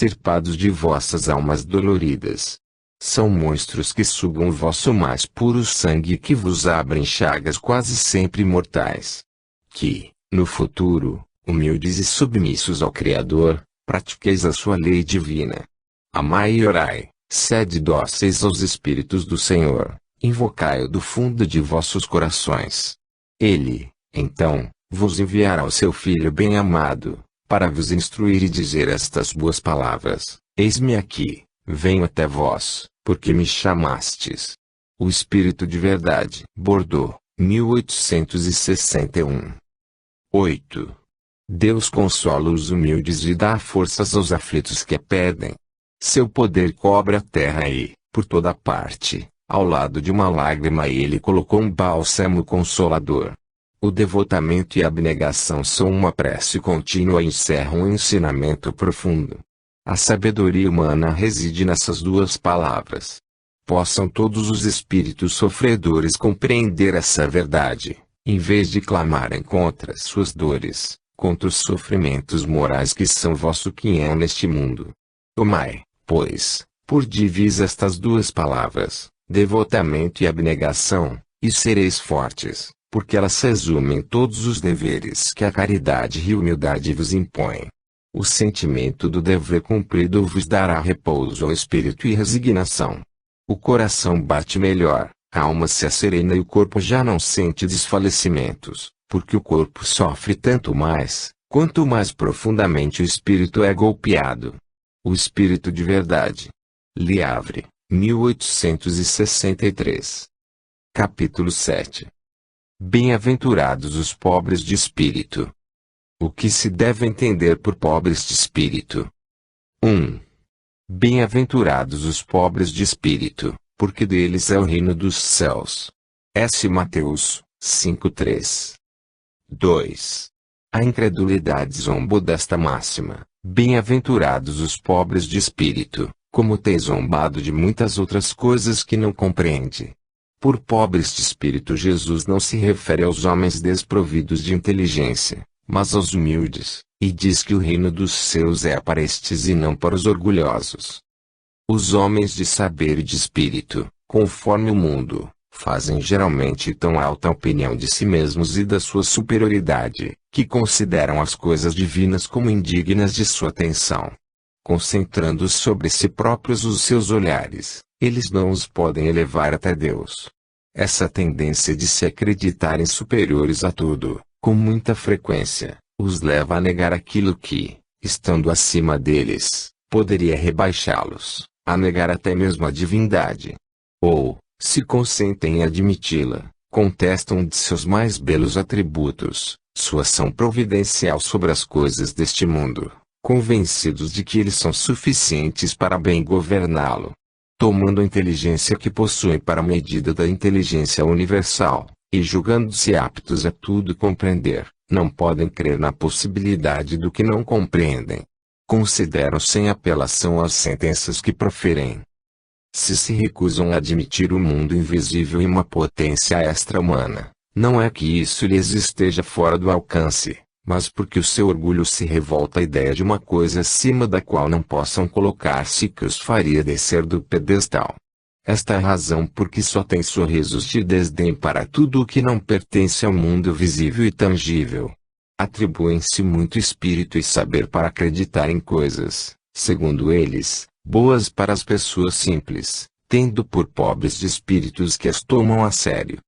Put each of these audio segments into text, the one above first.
extirpados de vossas almas doloridas. São monstros que sugam o vosso mais puro sangue e que vos abrem chagas quase sempre mortais. Que, no futuro, humildes e submissos ao Criador, pratiqueis a sua lei divina. Amai e orai, sede dóceis aos Espíritos do Senhor, invocai-o do fundo de vossos corações. Ele, então, vos enviará o seu Filho bem-amado, para vos instruir e dizer estas boas palavras: Eis-me aqui, venho até vós, porque me chamastes. O Espírito de Verdade. Bordeaux, 1861. 8. Deus consola os humildes e dá forças aos aflitos que a pedem. Seu poder cobre a terra e, por toda parte, ao lado de uma lágrima ele colocou um bálsamo consolador. O devotamento e a abnegação são uma prece contínua e encerram um ensinamento profundo. A sabedoria humana reside nessas duas palavras. Possam todos os espíritos sofredores compreender essa verdade, em vez de clamarem contra suas dores, contra os sofrimentos morais que são vosso quinhão neste mundo. Tomai, pois, por divisa estas duas palavras, devotamento e abnegação, e sereis fortes, porque elas resumem todos os deveres que a caridade e a humildade vos impõem. O sentimento do dever cumprido vos dará repouso ao espírito e resignação. O coração bate melhor, a alma se asserena e o corpo já não sente desfalecimentos, porque o corpo sofre tanto mais, quanto mais profundamente o espírito é golpeado. O Espírito de Verdade. Le Havre, 1863. Capítulo 7. Bem-aventurados os pobres de espírito. O que se deve entender por pobres de espírito? 1. Bem-aventurados os pobres de espírito, porque deles é o reino dos céus. S. Mateus, 5:3. 2. A incredulidade zombou desta máxima: bem-aventurados os pobres de espírito, como tem zombado de muitas outras coisas que não compreende. Por pobres de espírito Jesus não se refere aos homens desprovidos de inteligência, mas aos humildes, e diz que o reino dos céus é para estes e não para os orgulhosos. Os homens de saber e de espírito, conforme o mundo, fazem geralmente tão alta opinião de si mesmos e da sua superioridade, que consideram as coisas divinas como indignas de sua atenção. Concentrando sobre si próprios os seus olhares, eles não os podem elevar até Deus. Essa tendência de se acreditarem superiores a tudo, com muita frequência, os leva a negar aquilo que, estando acima deles, poderia rebaixá-los, a negar até mesmo a divindade. Ou, se consentem em admiti-la, contestam de seus mais belos atributos, sua ação providencial sobre as coisas deste mundo, convencidos de que eles são suficientes para bem governá-lo. Tomando a inteligência que possuem para a medida da inteligência universal, e julgando-se aptos a tudo compreender, não podem crer na possibilidade do que não compreendem. Consideram sem apelação as sentenças que proferem. Se recusam a admitir o mundo invisível e uma potência extra-humana, não é que isso lhes esteja fora do alcance, mas porque o seu orgulho se revolta à ideia de uma coisa acima da qual não possam colocar-se que os faria descer do pedestal. Esta é a razão por que só têm sorrisos de desdém para tudo o que não pertence ao mundo visível e tangível. Atribuem-se muito espírito e saber para acreditar em coisas, segundo eles, boas para as pessoas simples, tendo por pobres de espíritos que as tomam a sério.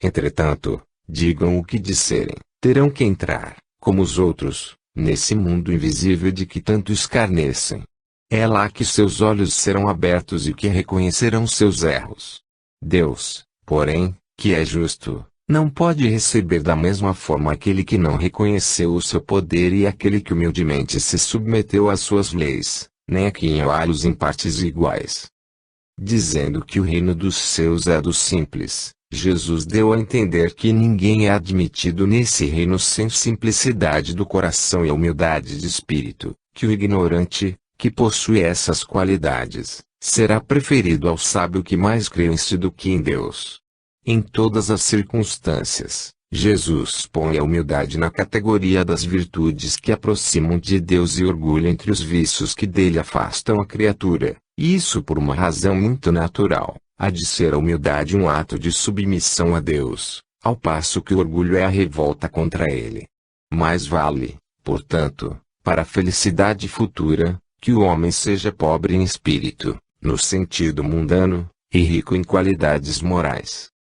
Entretanto, digam o que disserem, terão que entrar, como os outros, nesse mundo invisível de que tanto escarnecem. É lá que seus olhos serão abertos e que reconhecerão seus erros. Deus, porém, que é justo, não pode receber da mesma forma aquele que não reconheceu o seu poder e aquele que humildemente se submeteu às suas leis, nem a quem olhos em partes iguais. Dizendo que o reino dos céus é dos simples, Jesus deu a entender que ninguém é admitido nesse reino sem simplicidade do coração e humildade de espírito, que o ignorante, que possui essas qualidades, será preferido ao sábio que mais crê em si do que em Deus. Em todas as circunstâncias, Jesus põe a humildade na categoria das virtudes que aproximam de Deus e orgulho entre os vícios que dele afastam a criatura, e isso por uma razão muito natural, a de ser a humildade um ato de submissão a Deus, ao passo que o orgulho é a revolta contra ele. Mais vale, portanto, para a felicidade futura, que o homem seja pobre em espírito, no sentido mundano, e rico em qualidades morais.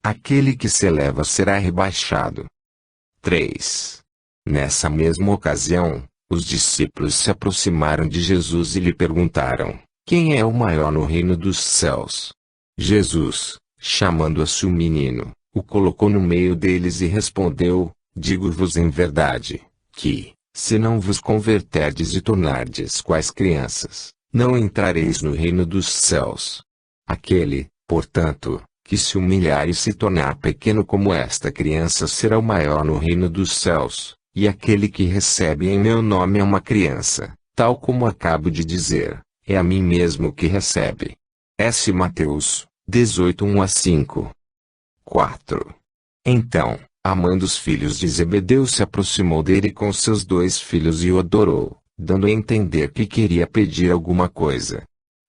Aquele que se eleva será rebaixado. 3. Nessa mesma ocasião, os discípulos se aproximaram de Jesus e lhe perguntaram: quem é o maior no reino dos céus? Jesus, chamando-se o menino, o colocou no meio deles e respondeu: digo-vos em verdade, que, se não vos converterdes e tornardes quais crianças, não entrareis no reino dos céus. Aquele, portanto, que se humilhar e se tornar pequeno como esta criança será o maior no reino dos céus, e aquele que recebe em meu nome é uma criança, tal como acabo de dizer, é a mim mesmo que recebe. S. Mateus 18, 1-5. 4. Então, amando os filhos de Zebedeu, se aproximou dele com seus 2 filhos e o adorou, dando a entender que queria pedir alguma coisa.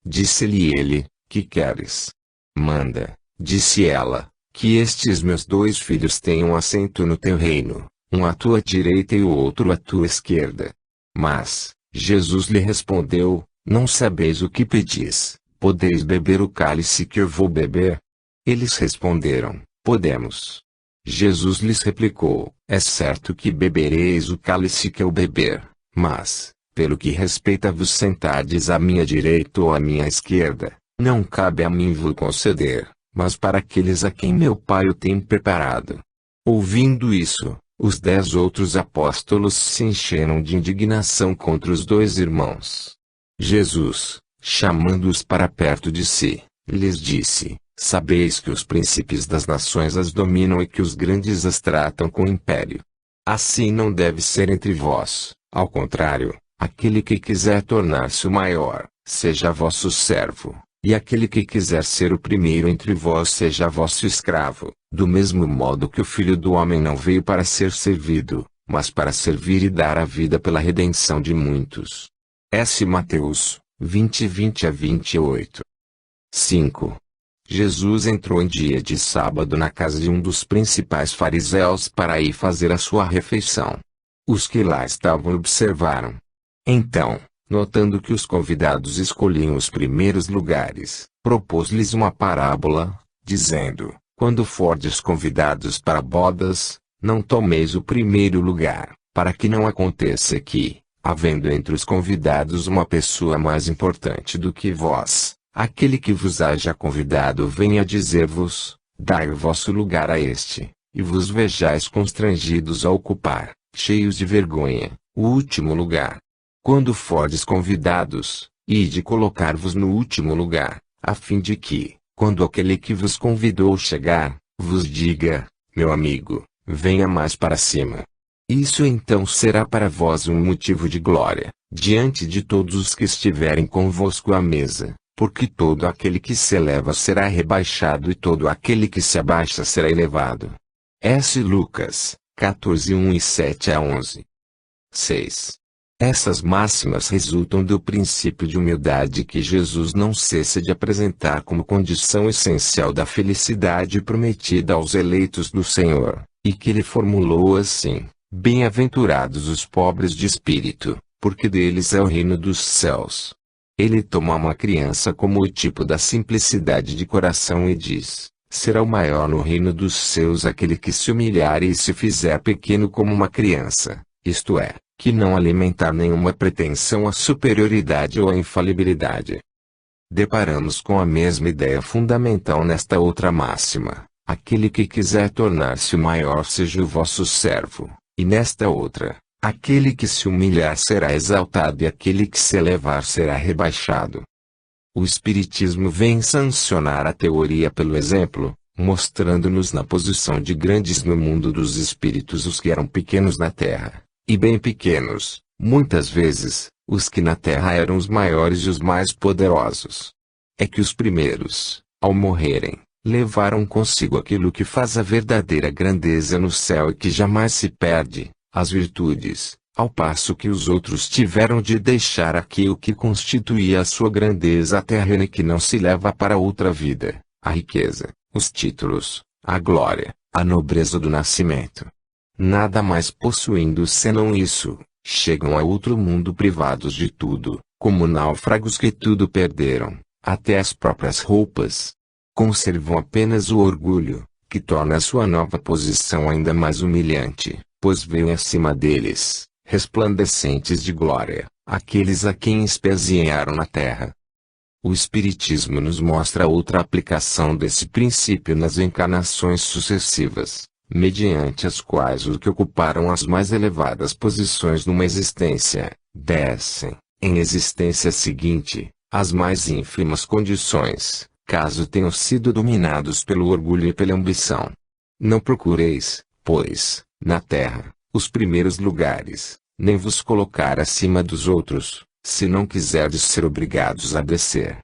Disse-lhe ele: que queres? Manda, disse ela, que estes meus 2 filhos tenham assento no teu reino, um à tua direita e o outro à tua esquerda. Mas, Jesus lhe respondeu: não sabeis o que pedis, podeis beber o cálice que eu vou beber? Eles responderam: podemos. Jesus lhes replicou: é certo que bebereis o cálice que eu beber, mas, pelo que respeita a vos sentardes à minha direita ou à minha esquerda, não cabe a mim vos conceder, mas para aqueles a quem meu Pai o tem preparado. Ouvindo isso, os 10 outros apóstolos se encheram de indignação contra os 2 irmãos. Jesus, chamando-os para perto de si, lhes disse: sabeis que os príncipes das nações as dominam e que os grandes as tratam com império. Assim não deve ser entre vós, ao contrário, aquele que quiser tornar-se o maior, seja vosso servo. E aquele que quiser ser o primeiro entre vós seja vosso escravo, do mesmo modo que o Filho do Homem não veio para ser servido, mas para servir e dar a vida pela redenção de muitos. S. Mateus 20, 20-28. 5. Jesus entrou em dia de sábado na casa de um dos principais fariseus para ir fazer a sua refeição. Os que lá estavam observaram. Então, notando que os convidados escolhiam os primeiros lugares, propôs-lhes uma parábola, dizendo: quando fordes convidados para bodas, não tomeis o primeiro lugar, para que não aconteça que, havendo entre os convidados uma pessoa mais importante do que vós, aquele que vos haja convidado venha dizer-vos: dai o vosso lugar a este, e vos vejais constrangidos a ocupar, cheios de vergonha, o último lugar. Quando fordes convidados, ide colocar-vos no último lugar, a fim de que, quando aquele que vos convidou chegar, vos diga: meu amigo, venha mais para cima. Isso então será para vós um motivo de glória, diante de todos os que estiverem convosco à mesa, porque todo aquele que se eleva será rebaixado e todo aquele que se abaixa será elevado. S. Lucas 14, 1-7-11. 6. Essas máximas resultam do princípio de humildade que Jesus não cessa de apresentar como condição essencial da felicidade prometida aos eleitos do Senhor, e que ele formulou assim: bem-aventurados os pobres de espírito, porque deles é o reino dos céus. Ele toma uma criança como o tipo da simplicidade de coração e diz: será o maior no reino dos céus aquele que se humilhar e se fizer pequeno como uma criança, isto é, que não alimentar nenhuma pretensão à superioridade ou à infalibilidade. Deparamos com a mesma ideia fundamental nesta outra máxima: aquele que quiser tornar-se o maior seja o vosso servo, e nesta outra: aquele que se humilhar será exaltado e aquele que se elevar será rebaixado. O Espiritismo vem sancionar a teoria pelo exemplo, mostrando-nos na posição de grandes no mundo dos espíritos os que eram pequenos na terra. E bem pequenos, muitas vezes, os que na terra eram os maiores e os mais poderosos. É que os primeiros, ao morrerem, levaram consigo aquilo que faz a verdadeira grandeza no céu e que jamais se perde, as virtudes, ao passo que os outros tiveram de deixar aqui o que constituía a sua grandeza terrena e que não se leva para outra vida, a riqueza, os títulos, a glória, a nobreza do nascimento. Nada mais possuindo senão isso, chegam a outro mundo privados de tudo, como náufragos que tudo perderam, até as próprias roupas. Conservam apenas o orgulho, que torna a sua nova posição ainda mais humilhante, pois veem acima deles, resplandecentes de glória, aqueles a quem espezinharam na terra. O Espiritismo nos mostra outra aplicação desse princípio nas encarnações sucessivas, mediante as quais os que ocuparam as mais elevadas posições numa existência, descem, em existência seguinte, às mais ínfimas condições, caso tenham sido dominados pelo orgulho e pela ambição. Não procureis, pois, na terra, os primeiros lugares, nem vos colocar acima dos outros, se não quiserdes ser obrigados a descer.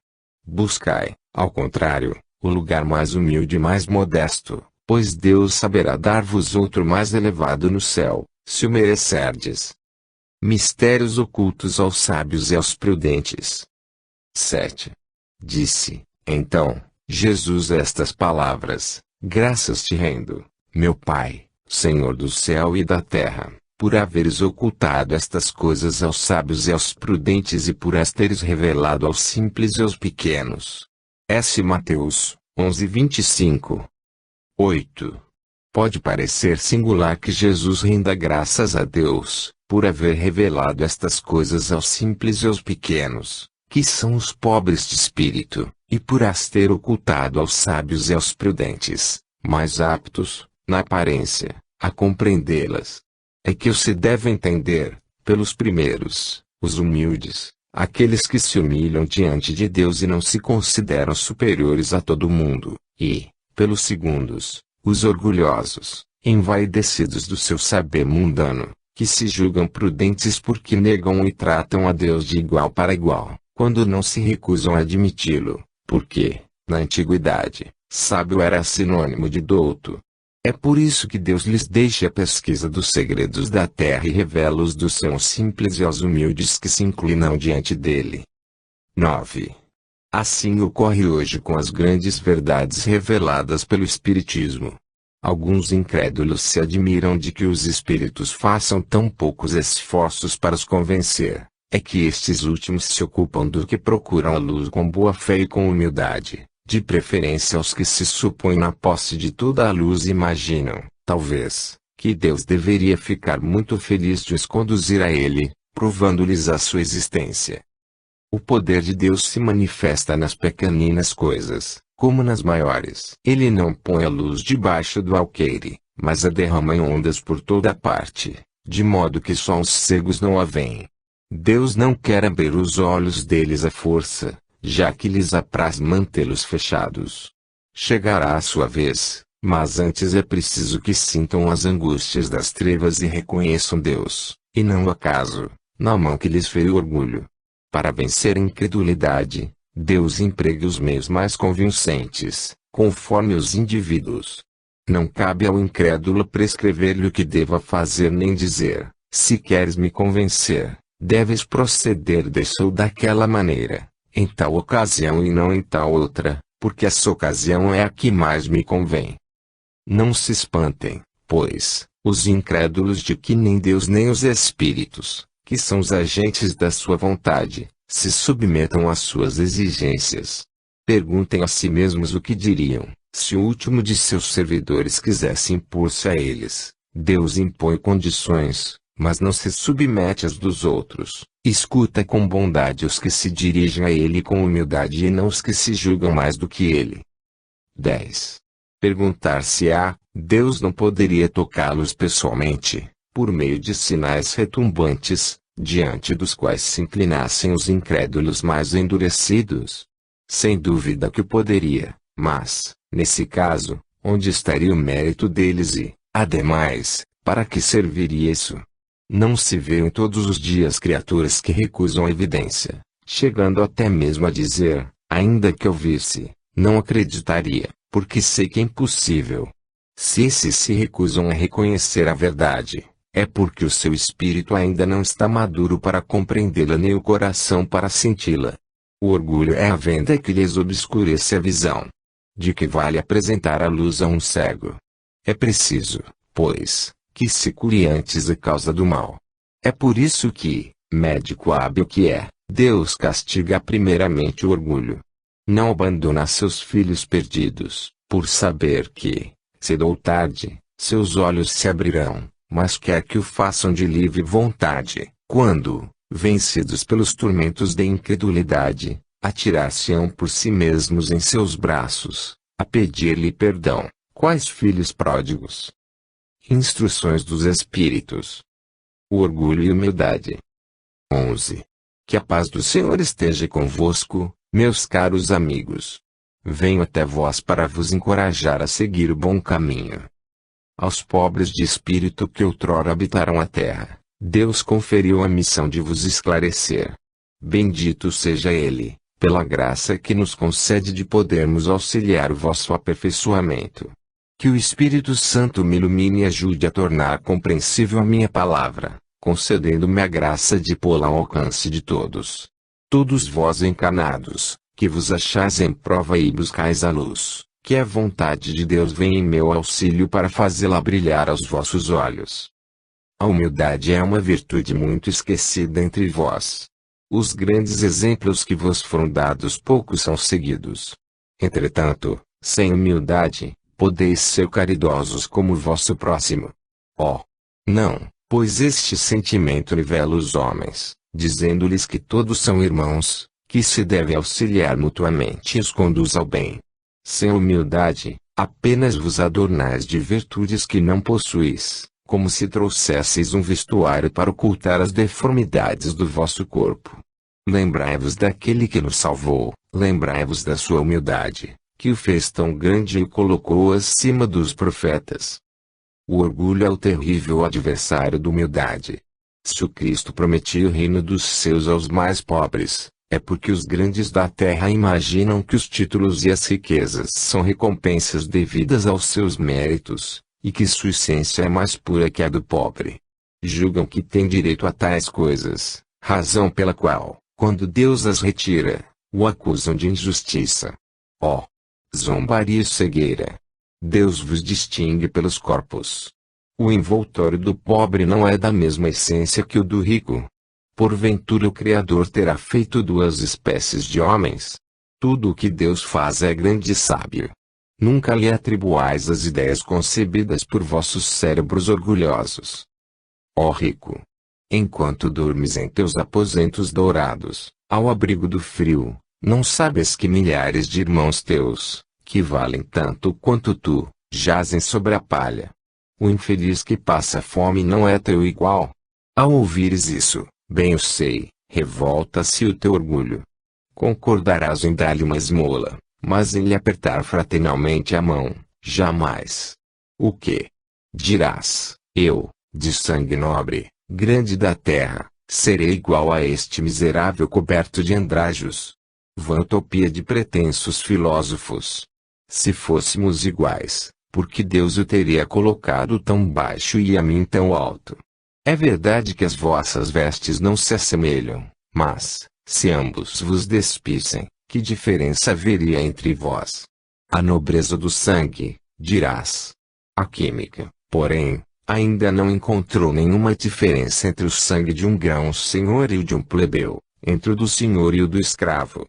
Buscai, ao contrário, o lugar mais humilde e mais modesto, pois Deus saberá dar-vos outro mais elevado no céu, se o merecerdes. Mistérios ocultos aos sábios e aos prudentes. 7. Disse, então, Jesus estas palavras: graças te rendo, meu Pai, Senhor do céu e da terra, por haveres ocultado estas coisas aos sábios e aos prudentes e por as teres revelado aos simples e aos pequenos. S. Mateus 11:25. 8. Pode parecer singular que Jesus renda graças a Deus, por haver revelado estas coisas aos simples e aos pequenos, que são os pobres de espírito, e por as ter ocultado aos sábios e aos prudentes, mais aptos, na aparência, a compreendê-las. É que o se deve entender, pelos primeiros, os humildes, aqueles que se humilham diante de Deus e não se consideram superiores a todo mundo, e, pelos segundos, os orgulhosos, envaidecidos do seu saber mundano, que se julgam prudentes porque negam e tratam a Deus de igual para igual, quando não se recusam a admiti-lo, porque, na antiguidade, sábio era sinônimo de douto. É por isso que Deus lhes deixa a pesquisa dos segredos da terra e revela-os dos seus simples e aos humildes que se inclinam diante dele. 9. Assim ocorre hoje com as grandes verdades reveladas pelo Espiritismo. Alguns incrédulos se admiram de que os espíritos façam tão poucos esforços para os convencer. É que estes últimos se ocupam do que procuram a luz com boa fé e com humildade, de preferência aos que se supõem na posse de toda a luz e imaginam, talvez, que Deus deveria ficar muito feliz de os conduzir a ele, provando-lhes a sua existência. O poder de Deus se manifesta nas pequeninas coisas, como nas maiores. Ele não põe a luz debaixo do alqueire, mas a derrama em ondas por toda a parte, de modo que só os cegos não a veem. Deus não quer abrir os olhos deles à força, já que lhes apraz mantê-los fechados. Chegará a sua vez, mas antes é preciso que sintam as angústias das trevas e reconheçam Deus, e não o acaso, na mão que lhes feriu orgulho. Para vencer a incredulidade, Deus emprega os meios mais convincentes, conforme os indivíduos. Não cabe ao incrédulo prescrever-lhe o que deva fazer nem dizer: se queres me convencer, deves proceder dessa ou daquela maneira, em tal ocasião e não em tal outra, porque essa ocasião é a que mais me convém. Não se espantem, pois, os incrédulos de que nem Deus nem os espíritos, que são os agentes da sua vontade, se submetam às suas exigências. Perguntem a si mesmos o que diriam, se o último de seus servidores quisesse impor-se a eles. Deus impõe condições, mas não se submete às dos outros. Escuta com bondade os que se dirigem a ele com humildade e não os que se julgam mais do que ele. 10. Perguntar-se-á, Deus não poderia tocá-los pessoalmente, por meio de sinais retumbantes, diante dos quais se inclinassem os incrédulos mais endurecidos? Sem dúvida que o poderia, mas, nesse caso, onde estaria o mérito deles e, ademais, para que serviria isso? Não se vêem todos os dias criaturas que recusam a evidência, chegando até mesmo a dizer, ainda que eu visse, não acreditaria, porque sei que é impossível. Se esses se recusam a reconhecer a verdade, é porque o seu espírito ainda não está maduro para compreendê-la nem o coração para senti-la. O orgulho é a venda que lhes obscurece a visão. De que vale apresentar a luz a um cego? É preciso, pois, que se cure antes a causa do mal. É por isso que, médico hábil que é, Deus castiga primeiramente o orgulho. Não abandona seus filhos perdidos, por saber que, cedo ou tarde, seus olhos se abrirão, mas quer que o façam de livre vontade, quando, vencidos pelos tormentos da incredulidade, atirar-se-ão por si mesmos em seus braços, a pedir-lhe perdão, quais filhos pródigos. Instruções dos Espíritos. O orgulho e humildade. 11. Que a paz do Senhor esteja convosco, meus caros amigos. Venho até vós para vos encorajar a seguir o bom caminho. Aos pobres de espírito que outrora habitaram a terra, Deus conferiu a missão de vos esclarecer. Bendito seja Ele, pela graça que nos concede de podermos auxiliar o vosso aperfeiçoamento. Que o Espírito Santo me ilumine e ajude a tornar compreensível a minha palavra, concedendo-me a graça de pô-la ao alcance de todos. Todos vós encarnados, que vos achais em prova e buscais a luz, que a vontade de Deus venha em meu auxílio para fazê-la brilhar aos vossos olhos. A humildade é uma virtude muito esquecida entre vós. Os grandes exemplos que vos foram dados poucos são seguidos. Entretanto, sem humildade, podeis ser caridosos como o vosso próximo. Oh! Não, pois este sentimento nivela os homens, dizendo-lhes que todos são irmãos, que se deve auxiliar mutuamente e os conduz ao bem. Sem humildade, apenas vos adornais de virtudes que não possuís, como se trouxesseis um vestuário para ocultar as deformidades do vosso corpo. Lembrai-vos daquele que nos salvou, lembrai-vos da sua humildade, que o fez tão grande e o colocou acima dos profetas. O orgulho é o terrível adversário da humildade. Se o Cristo prometia o reino dos seus aos mais pobres, é porque os grandes da terra imaginam que os títulos e as riquezas são recompensas devidas aos seus méritos, e que sua essência é mais pura que a do pobre. Julgam que têm direito a tais coisas, razão pela qual, quando Deus as retira, o acusam de injustiça. Oh! Zombaria e cegueira! Deus vos distingue pelos corpos. O envoltório do pobre não é da mesma essência que o do rico. Porventura o Criador terá feito duas espécies de homens? Tudo o que Deus faz é grande e sábio. Nunca lhe atribuais as ideias concebidas por vossos cérebros orgulhosos. Ó rico! Enquanto dormes em teus aposentos dourados, ao abrigo do frio, não sabes que milhares de irmãos teus, que valem tanto quanto tu, jazem sobre a palha. O infeliz que passa fome não é teu igual. Ao ouvires isso, bem o sei, revolta-se o teu orgulho. Concordarás em dar-lhe uma esmola, mas em lhe apertar fraternalmente a mão, jamais. O que? Dirás, eu, de sangue nobre, grande da terra, serei igual a este miserável coberto de andrajos. Vã utopia de pretensos filósofos. Se fôssemos iguais, por que Deus o teria colocado tão baixo e a mim tão alto? É verdade que as vossas vestes não se assemelham, mas, se ambos vos despissem, que diferença haveria entre vós? A nobreza do sangue, dirás. A química, porém, ainda não encontrou nenhuma diferença entre o sangue de um grão-senhor e o de um plebeu, entre o do senhor e o do escravo.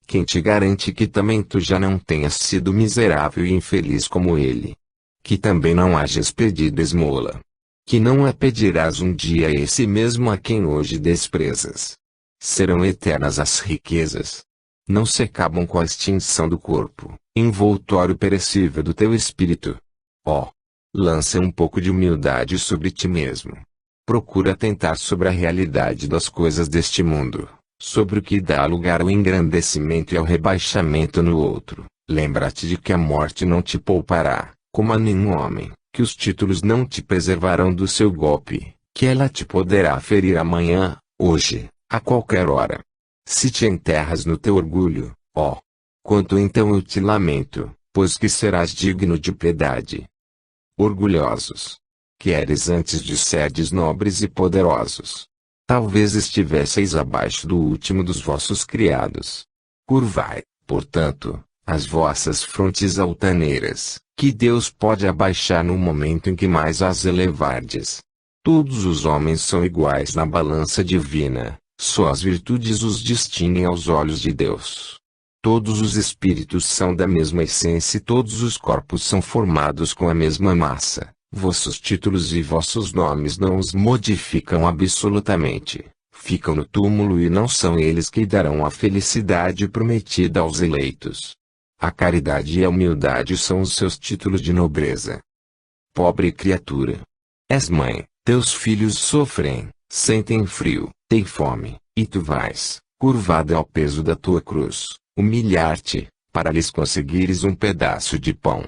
Quem te garante que também tu já não tenhas sido miserável e infeliz como ele? Que também não hajas pedido esmola? Que não a pedirás um dia a esse mesmo a quem hoje desprezas? Serão eternas as riquezas. Não se acabam com a extinção do corpo, envoltório perecível do teu espírito. Ó! Lança um pouco de humildade sobre ti mesmo. Procura atentar sobre a realidade das coisas deste mundo, sobre o que dá lugar ao engrandecimento e ao rebaixamento no outro. Lembra-te de que a morte não te poupará, como a nenhum homem, que os títulos não te preservarão do seu golpe, que ela te poderá ferir amanhã, hoje, a qualquer hora. Se te enterras no teu orgulho, ó! Quanto então eu te lamento, pois que serás digno de piedade. Orgulhosos. Queres antes de serdes nobres e poderosos. Talvez estivesseis abaixo do último dos vossos criados. Curvai, portanto, as vossas frontes altaneiras, que Deus pode abaixar no momento em que mais as elevardes. Todos os homens são iguais na balança divina, só as virtudes os distinguem aos olhos de Deus. Todos os espíritos são da mesma essência e todos os corpos são formados com a mesma massa. Vossos títulos e vossos nomes não os modificam absolutamente. Ficam no túmulo e não são eles que darão a felicidade prometida aos eleitos. A caridade e a humildade são os seus títulos de nobreza. Pobre criatura! És mãe, teus filhos sofrem, sentem frio, têm fome, e tu vais, curvada ao peso da tua cruz, humilhar-te, para lhes conseguires um pedaço de pão.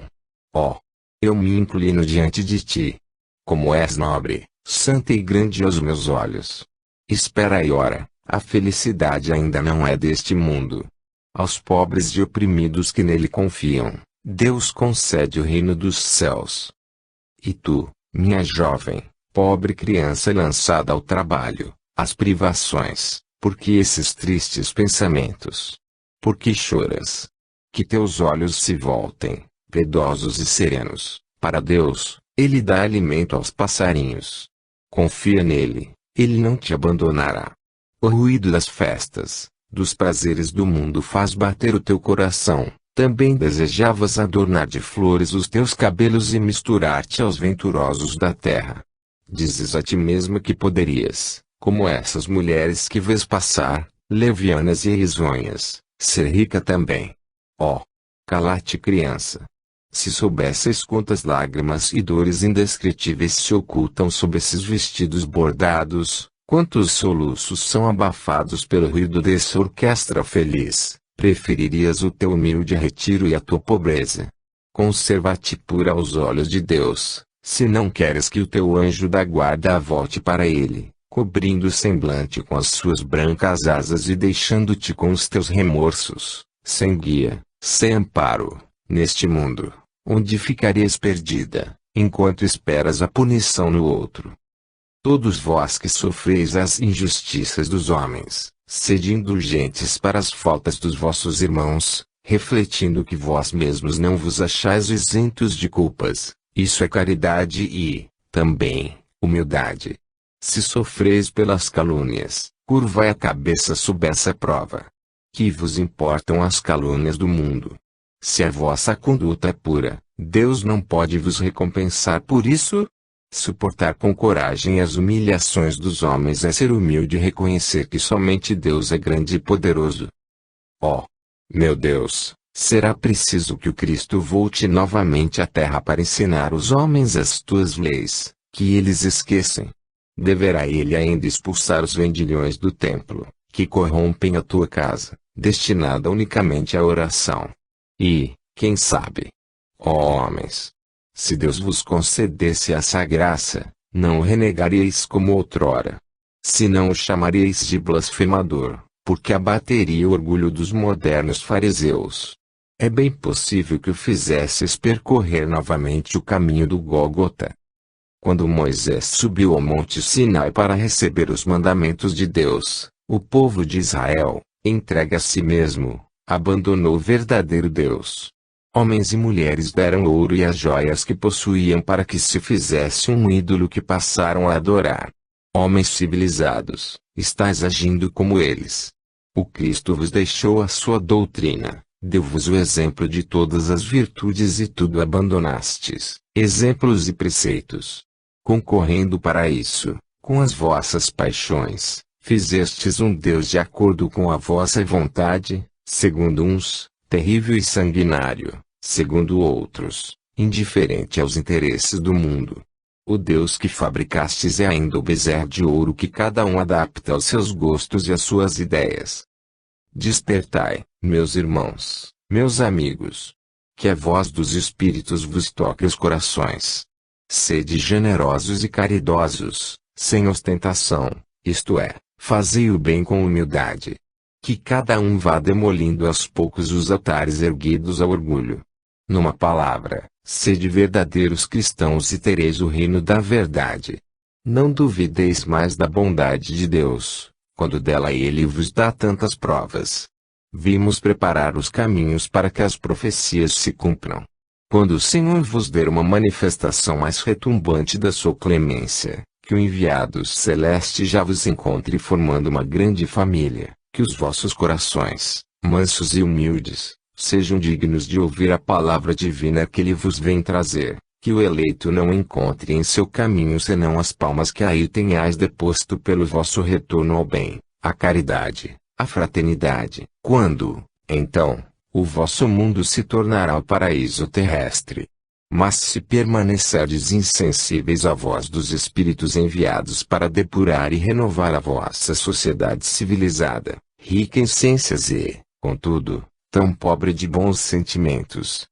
Ó! Eu me inclino diante de ti. Como és nobre, santa e grande aos meus olhos. Espera e ora, a felicidade ainda não é deste mundo. Aos pobres e oprimidos que nele confiam, Deus concede o reino dos céus. E tu, minha jovem, pobre criança lançada ao trabalho, às privações, por que esses tristes pensamentos? Por que choras? Que teus olhos se voltem, piedosos e serenos, para Deus. Ele dá alimento aos passarinhos. Confia nele, ele não te abandonará. O ruído das festas, dos prazeres do mundo faz bater o teu coração. Também desejavas adornar de flores os teus cabelos e misturar-te aos venturosos da terra. Dizes a ti mesmo que poderias, como essas mulheres que vês passar, levianas e risonhas, ser rica também. Oh! Cala-te, criança! Se soubesseis quantas lágrimas e dores indescritíveis se ocultam sob esses vestidos bordados, quantos soluços são abafados pelo ruído dessa orquestra feliz, preferirias o teu humilde retiro e a tua pobreza. Conserva-te pura aos olhos de Deus, se não queres que o teu anjo da guarda volte para ele, cobrindo o semblante com as suas brancas asas e deixando-te com os teus remorsos, sem guia, sem amparo, neste mundo, onde ficarias perdida, enquanto esperas a punição no outro. Todos vós que sofreis as injustiças dos homens, sede indulgentes para as faltas dos vossos irmãos, refletindo que vós mesmos não vos achais isentos de culpas, isso é caridade e, também, humildade. Se sofreis pelas calúnias, curvai a cabeça sob essa prova. Que vos importam as calúnias do mundo? Se a vossa conduta é pura, Deus não pode vos recompensar por isso? Suportar com coragem as humilhações dos homens é ser humilde e reconhecer que somente Deus é grande e poderoso. Oh! Meu Deus, será preciso que o Cristo volte novamente à terra para ensinar os homens as tuas leis, que eles esquecem. Deverá ele ainda expulsar os vendilhões do templo, que corrompem a tua casa, destinada unicamente à oração. E, quem sabe? Ó homens! Se Deus vos concedesse essa graça, não o renegaríeis como outrora. Se não o chamaríeis de blasfemador, porque abateria o orgulho dos modernos fariseus. É bem possível que o fizesses percorrer novamente o caminho do Gólgota. Quando Moisés subiu ao monte Sinai para receber os mandamentos de Deus, o povo de Israel, entregue a si mesmo, abandonou o verdadeiro Deus. Homens e mulheres deram ouro e as joias que possuíam para que se fizesse um ídolo que passaram a adorar. Homens civilizados, estáis agindo como eles. O Cristo vos deixou a sua doutrina, deu-vos o exemplo de todas as virtudes e tudo abandonastes, exemplos e preceitos. Concorrendo para isso, com as vossas paixões, fizestes um Deus de acordo com a vossa vontade, segundo uns, terrível e sanguinário, segundo outros, indiferente aos interesses do mundo. O Deus que fabricastes é ainda o bezerro de ouro que cada um adapta aos seus gostos e às suas ideias. Despertai, meus irmãos, meus amigos. Que a voz dos Espíritos vos toque os corações. Sede generosos e caridosos, sem ostentação, isto é, fazei o bem com humildade. Que cada um vá demolindo aos poucos os altares erguidos ao orgulho. Numa palavra, sede verdadeiros cristãos e tereis o reino da verdade. Não duvideis mais da bondade de Deus, quando dela Ele vos dá tantas provas. Vimos preparar os caminhos para que as profecias se cumpram. Quando o Senhor vos der uma manifestação mais retumbante da sua clemência, que o enviado celeste já vos encontre formando uma grande família, que os vossos corações, mansos e humildes, sejam dignos de ouvir a palavra divina que Ele vos vem trazer, que o eleito não encontre em seu caminho senão as palmas que aí tenhais deposto pelo vosso retorno ao bem, à caridade, à fraternidade. Quando, então, o vosso mundo se tornará o paraíso terrestre. Mas se permanecerdes insensíveis à voz dos Espíritos enviados para depurar e renovar a vossa sociedade civilizada, rica em ciências e, contudo, tão pobre de bons sentimentos,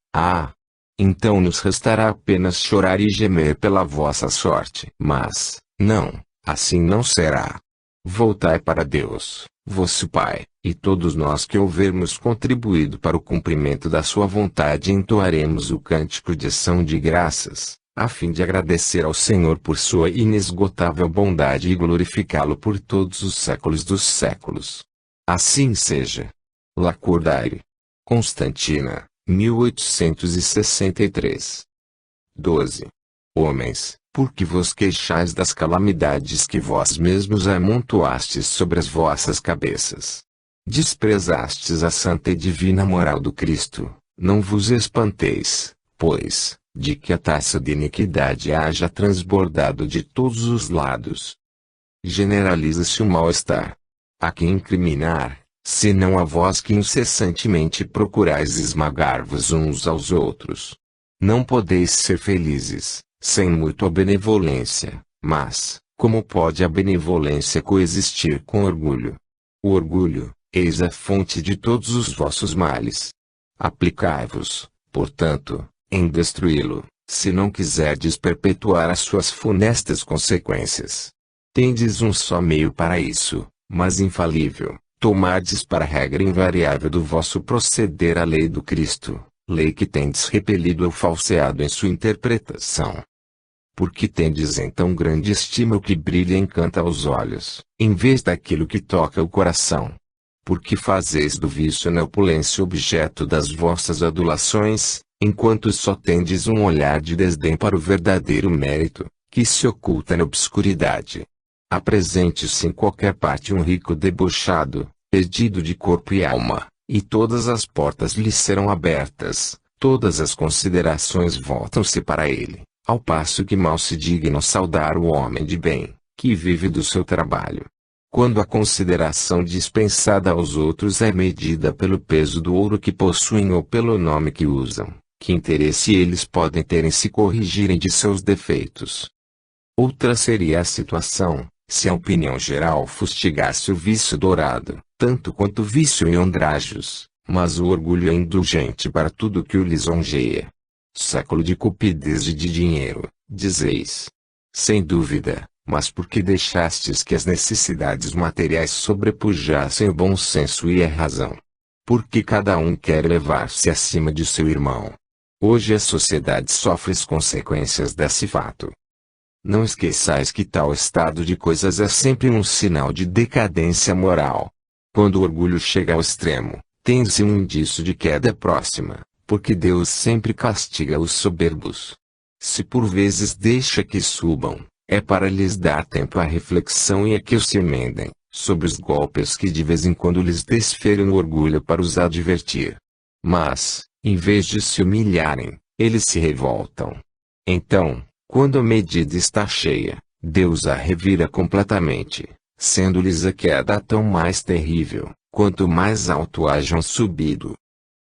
então nos restará apenas chorar e gemer pela vossa sorte. Mas, não, assim não será. Voltai para Deus, vosso Pai, e todos nós que houvermos contribuído para o cumprimento da sua vontade entoaremos o cântico de ação de graças, a fim de agradecer ao Senhor por sua inesgotável bondade e glorificá-lo por todos os séculos dos séculos. Assim seja. Lacordaire. Constantina, 1863. 12. Homens, por que vos queixais das calamidades que vós mesmos amontoastes sobre as vossas cabeças? Desprezastes a santa e divina moral do Cristo, não vos espanteis, pois, de que a taça de iniquidade haja transbordado de todos os lados. Generaliza-se o mal-estar. A quem incriminar, senão a vós que incessantemente procurais esmagar-vos uns aos outros? Não podeis ser felizes, sem mútua benevolência, mas, como pode a benevolência coexistir com orgulho? O orgulho, eis a fonte de todos os vossos males. Aplicai-vos, portanto, em destruí-lo, se não quiserdes perpetuar as suas funestas consequências. Tendes um só meio para isso, mas infalível, tomardes para regra invariável do vosso proceder a lei do Cristo, lei que tendes repelido ou falseado em sua interpretação. Porque tendes em tão grande estima o que brilha e encanta aos olhos, em vez daquilo que toca o coração? Porque fazeis do vício na opulência objeto das vossas adulações, enquanto só tendes um olhar de desdém para o verdadeiro mérito, que se oculta na obscuridade? Apresente-se em qualquer parte um rico debochado, perdido de corpo e alma, e todas as portas lhe serão abertas, todas as considerações voltam-se para ele, ao passo que mal se dignam saudar o homem de bem, que vive do seu trabalho. Quando a consideração dispensada aos outros é medida pelo peso do ouro que possuem ou pelo nome que usam, que interesse eles podem ter em se corrigirem de seus defeitos? Outra seria a situação, se a opinião geral fustigasse o vício dourado, tanto quanto o vício em andrajos, mas o orgulho é indulgente para tudo que o lisonjeia. Século de cupidez e de dinheiro, dizeis. Sem dúvida, mas porque deixastes que as necessidades materiais sobrepujassem o bom senso e a razão? Porque cada um quer elevar-se acima de seu irmão. Hoje a sociedade sofre as consequências desse fato. Não esqueçais que tal estado de coisas é sempre um sinal de decadência moral. Quando o orgulho chega ao extremo, tem-se um indício de queda próxima, porque Deus sempre castiga os soberbos. Se por vezes deixa que subam, é para lhes dar tempo à reflexão e a que se emendem, sobre os golpes que de vez em quando lhes desferem o orgulho para os advertir. Mas, em vez de se humilharem, eles se revoltam. Então, quando a medida está cheia, Deus a revira completamente, sendo-lhes a queda tão mais terrível, quanto mais alto hajam subido.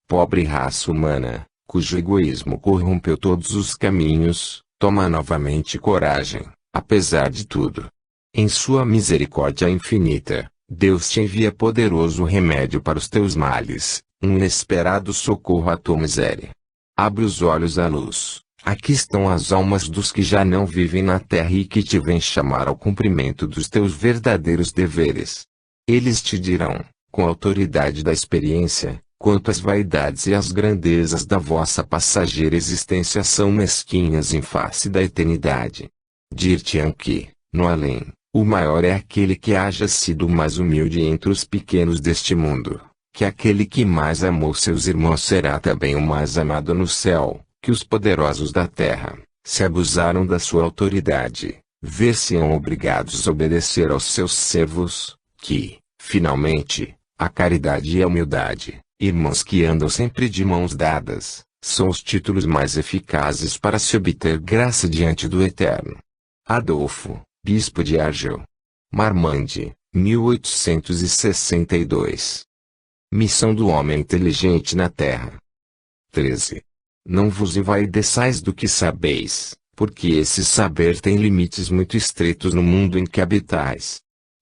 Pobre raça humana, cujo egoísmo corrompeu todos os caminhos, toma novamente coragem, apesar de tudo. Em sua misericórdia infinita, Deus te envia poderoso remédio para os teus males, um inesperado socorro à tua miséria. Abre os olhos à luz. Aqui estão as almas dos que já não vivem na terra e que te vêm chamar ao cumprimento dos teus verdadeiros deveres. Eles te dirão, com a autoridade da experiência, quanto às vaidades e às grandezas da vossa passageira existência são mesquinhas em face da eternidade. Dir-te-ão que, no além, o maior é aquele que haja sido mais humilde entre os pequenos deste mundo, que aquele que mais amou seus irmãos será também o mais amado no céu, que os poderosos da terra, se abusaram da sua autoridade, ver-se-ão obrigados a obedecer aos seus servos, que, finalmente, a caridade e a humildade, irmãos que andam sempre de mãos dadas, são os títulos mais eficazes para se obter graça diante do Eterno. Adolfo, bispo de Argel. Marmande, 1862. Missão do homem inteligente na terra. 13. Não vos envaideçais do que sabeis, porque esse saber tem limites muito estreitos no mundo em que habitais.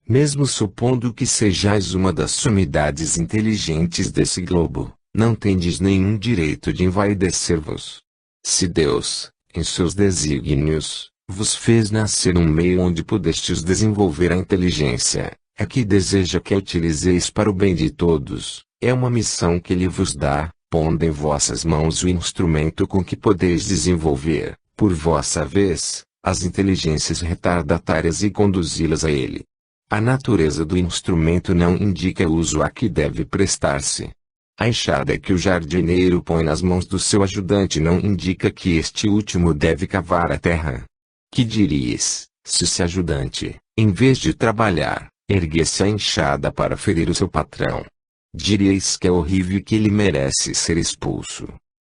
Mesmo supondo que sejais uma das sumidades inteligentes desse globo, não tendes nenhum direito de envaidecer-vos. Se Deus, em seus desígnios, vos fez nascer um meio onde pudestes desenvolver a inteligência, é que deseja que a utilizeis para o bem de todos, é uma missão que Ele vos dá, pondo em vossas mãos o instrumento com que podeis desenvolver, por vossa vez, as inteligências retardatárias e conduzi-las a Ele. A natureza do instrumento não indica o uso a que deve prestar-se. A enxada que o jardineiro põe nas mãos do seu ajudante não indica que este último deve cavar a terra. Que dirias, se esse ajudante, em vez de trabalhar, erguesse a enxada para ferir o seu patrão? Diríeis que é horrível e que ele merece ser expulso.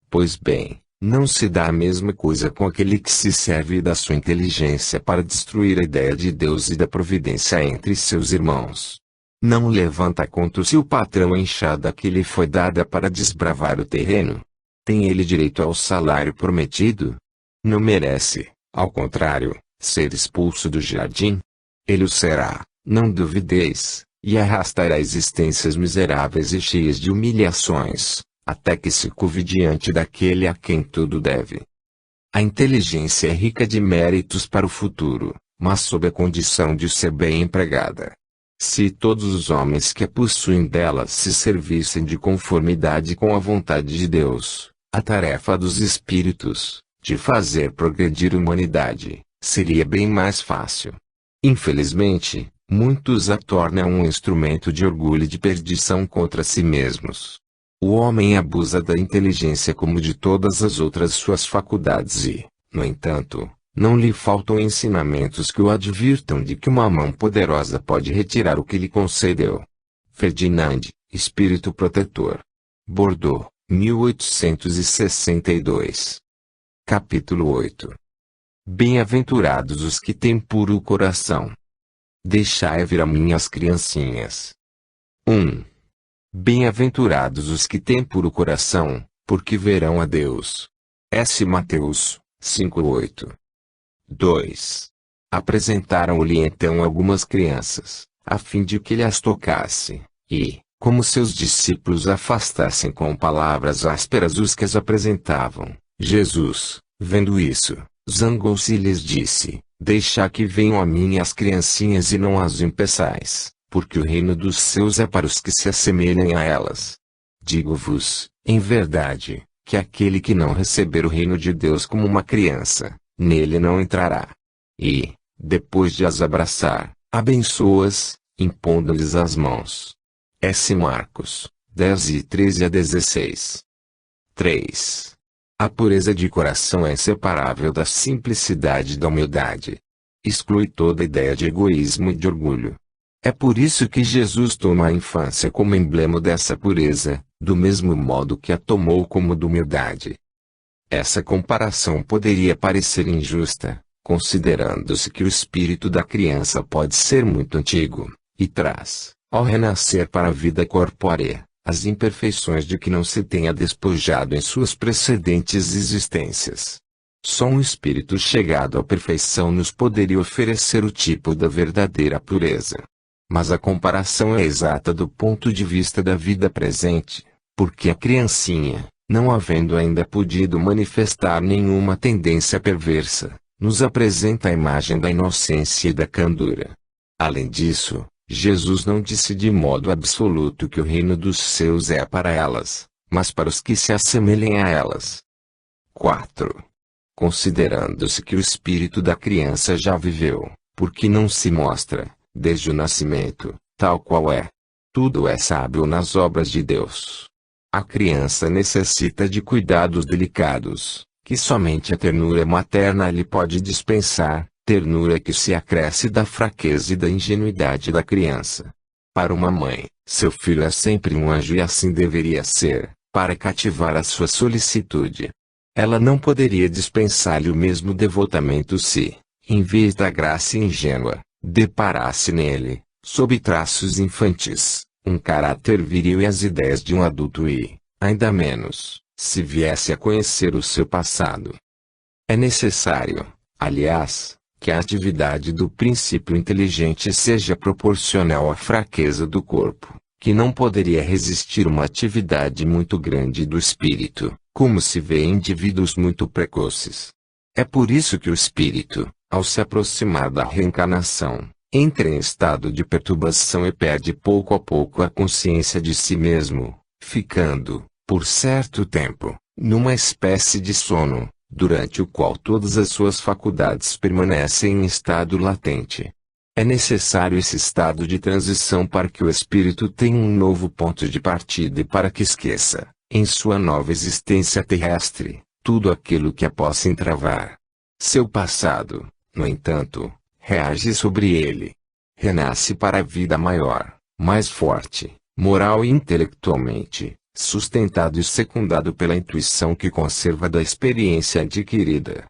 Pois bem, não se dá a mesma coisa com aquele que se serve da sua inteligência para destruir a ideia de Deus e da providência entre seus irmãos. Não levanta conto se o patrão a enxada que lhe foi dada para desbravar o terreno. Tem ele direito ao salário prometido? Não merece, ao contrário, ser expulso do jardim? Ele o será, não duvideis, e arrastará existências miseráveis e cheias de humilhações, até que se curve diante daquele a quem tudo deve. A inteligência é rica de méritos para o futuro, mas sob a condição de ser bem empregada. Se todos os homens que a possuem dela se servissem de conformidade com a vontade de Deus, a tarefa dos espíritos, de fazer progredir a humanidade, seria bem mais fácil. Infelizmente, muitos a tornam um instrumento de orgulho e de perdição contra si mesmos. O homem abusa da inteligência como de todas as outras suas faculdades e, no entanto, não lhe faltam ensinamentos que o advirtam de que uma mão poderosa pode retirar o que lhe concedeu. Ferdinand, Espírito Protetor. Bordeaux, 1862. Capítulo 8. Bem-aventurados os que têm puro coração. Deixai vir a mim as criancinhas. 1. Bem-aventurados os que têm puro coração, porque verão a Deus. S. Mateus, 5:8. 2. Apresentaram-lhe então algumas crianças, a fim de que ele as tocasse, e, como seus discípulos afastassem com palavras ásperas os que as apresentavam, Jesus, vendo isso, zangou-se e lhes disse: Deixai que venham a mim as criancinhas e não as impeçais, porque o reino dos céus é para os que se assemelhem a elas. Digo-vos, em verdade, que aquele que não receber o reino de Deus como uma criança, nele não entrará. E, depois de as abraçar, abençoa-as, impondo-lhes as mãos. S. Marcos, 10:13-16. 3. A pureza de coração é inseparável da simplicidade e da humildade. Exclui toda ideia de egoísmo e de orgulho. É por isso que Jesus toma a infância como emblema dessa pureza, do mesmo modo que a tomou como de humildade. Essa comparação poderia parecer injusta, considerando-se que o espírito da criança pode ser muito antigo, e traz, ao renascer para a vida corpórea, as imperfeições de que não se tenha despojado em suas precedentes existências. Só um espírito chegado à perfeição nos poderia oferecer o tipo da verdadeira pureza. Mas a comparação é exata do ponto de vista da vida presente, porque a criancinha, não havendo ainda podido manifestar nenhuma tendência perversa, nos apresenta a imagem da inocência e da candura. Além disso, Jesus não disse de modo absoluto que o reino dos céus é para elas, mas para os que se assemelhem a elas. 4. Considerando-se que o espírito da criança já viveu, porque não se mostra, desde o nascimento, tal qual é. Tudo é sábio nas obras de Deus. A criança necessita de cuidados delicados, que somente a ternura materna lhe pode dispensar, ternura que se acresce da fraqueza e da ingenuidade da criança. Para uma mãe, seu filho é sempre um anjo e assim deveria ser, para cativar a sua solicitude. Ela não poderia dispensar-lhe o mesmo devotamento se, em vez da graça ingênua, deparasse nele, sob traços infantis, um caráter viril e as ideias de um adulto e, ainda menos, se viesse a conhecer o seu passado. É necessário, aliás, que a atividade do princípio inteligente seja proporcional à fraqueza do corpo, que não poderia resistir uma atividade muito grande do espírito, como se vê em indivíduos muito precoces. É por isso que o espírito, ao se aproximar da reencarnação, entra em estado de perturbação e perde pouco a pouco a consciência de si mesmo, ficando, por certo tempo, numa espécie de sono, durante o qual todas as suas faculdades permanecem em estado latente. É necessário esse estado de transição para que o espírito tenha um novo ponto de partida e para que esqueça, em sua nova existência terrestre, tudo aquilo que a possa entravar. Seu passado, no entanto, reage sobre ele. Renasce para a vida maior, mais forte, moral e intelectualmente, sustentado e secundado pela intuição que conserva da experiência adquirida.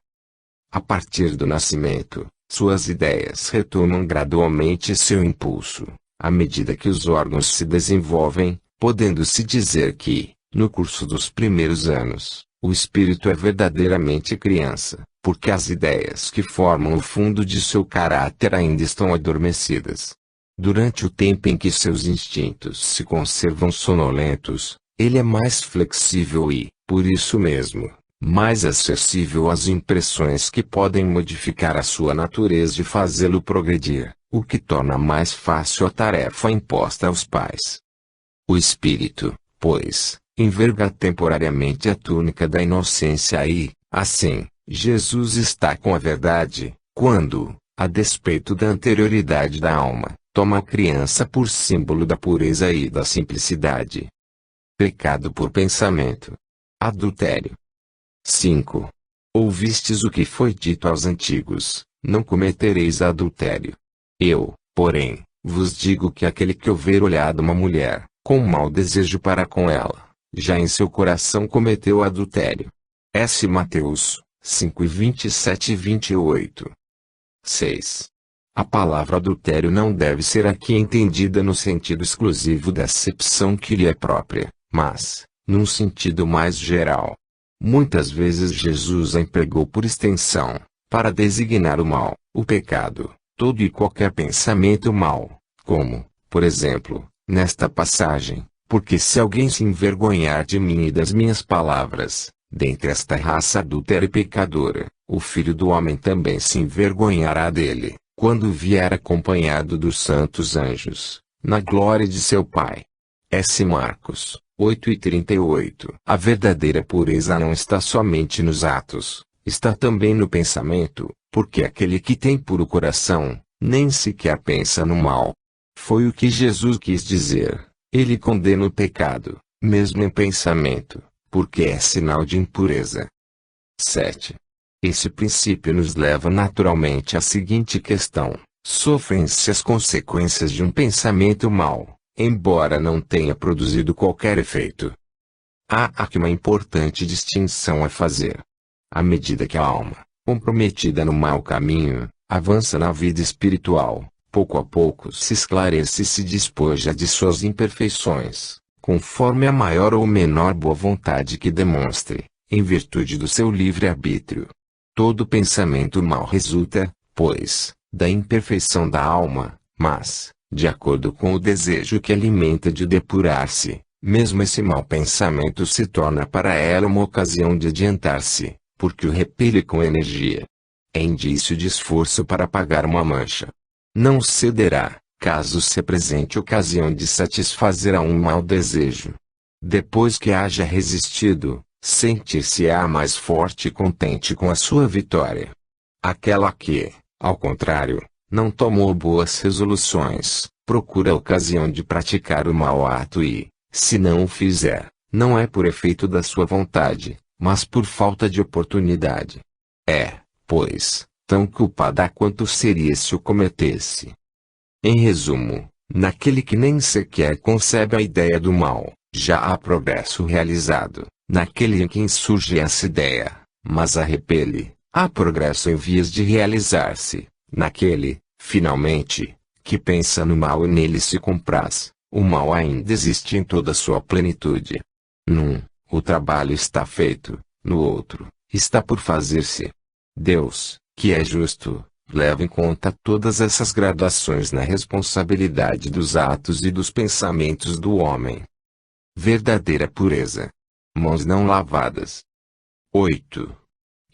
A partir do nascimento, suas ideias retomam gradualmente seu impulso, à medida que os órgãos se desenvolvem, podendo-se dizer que, no curso dos primeiros anos, o espírito é verdadeiramente criança, porque as ideias que formam o fundo de seu caráter ainda estão adormecidas. Durante o tempo em que seus instintos se conservam sonolentos, ele é mais flexível e, por isso mesmo, mais acessível às impressões que podem modificar a sua natureza e fazê-lo progredir, o que torna mais fácil a tarefa imposta aos pais. O espírito, pois, enverga temporariamente a túnica da inocência e, assim, Jesus está com a verdade, quando, a despeito da anterioridade da alma, toma a criança por símbolo da pureza e da simplicidade. Pecado por pensamento. Adultério. 5. Ouvistes o que foi dito aos antigos, não cometereis adultério. Eu, porém, vos digo que aquele que houver olhado uma mulher, com mau desejo para com ela, já em seu coração cometeu adultério. S. Mateus 5:27 e 28. 6. A palavra adultério não deve ser aqui entendida no sentido exclusivo da acepção que lhe é própria, mas, num sentido mais geral. Muitas vezes Jesus a empregou por extensão, para designar o mal, o pecado, todo e qualquer pensamento mau, como, por exemplo, nesta passagem, porque se alguém se envergonhar de mim e das minhas palavras, dentre esta raça adúltera e pecadora, o Filho do Homem também se envergonhará dele, quando vier acompanhado dos santos anjos, na glória de seu Pai. S. Marcos 8:38. A verdadeira pureza não está somente nos atos, está também no pensamento, porque aquele que tem puro coração, nem sequer pensa no mal. Foi o que Jesus quis dizer. Ele condena o pecado, mesmo em pensamento, porque é sinal de impureza. 7. Esse princípio nos leva naturalmente à seguinte questão: sofrem-se as consequências de um pensamento mau, embora não tenha produzido qualquer efeito? Há aqui uma importante distinção a fazer. À medida que a alma, comprometida no mau caminho, avança na vida espiritual, pouco a pouco se esclarece e se despoja de suas imperfeições, conforme a maior ou menor boa vontade que demonstre, em virtude do seu livre-arbítrio. Todo pensamento mau resulta, pois, da imperfeição da alma, mas, de acordo com o desejo que alimenta de depurar-se, mesmo esse mau pensamento se torna para ela uma ocasião de adiantar-se, porque o repele com energia. É indício de esforço para apagar uma mancha. Não cederá, caso se apresente ocasião de satisfazer a um mau desejo. Depois que haja resistido, sentir-se-á mais forte e contente com a sua vitória. Aquela que, ao contrário, não tomou boas resoluções, procura a ocasião de praticar o mau ato e, se não o fizer, não é por efeito da sua vontade, mas por falta de oportunidade. É, pois, tão culpada quanto seria se o cometesse. Em resumo, naquele que nem sequer concebe a ideia do mal, já há progresso realizado. Naquele em quem surge essa ideia, mas a repele, há progresso em vias de realizar-se. Naquele, finalmente, que pensa no mal e nele se compraz, o mal ainda existe em toda sua plenitude. Num, o trabalho está feito, no outro, está por fazer-se. Deus, que é justo, leva em conta todas essas gradações na responsabilidade dos atos e dos pensamentos do homem. Verdadeira pureza. Mãos não lavadas. 8.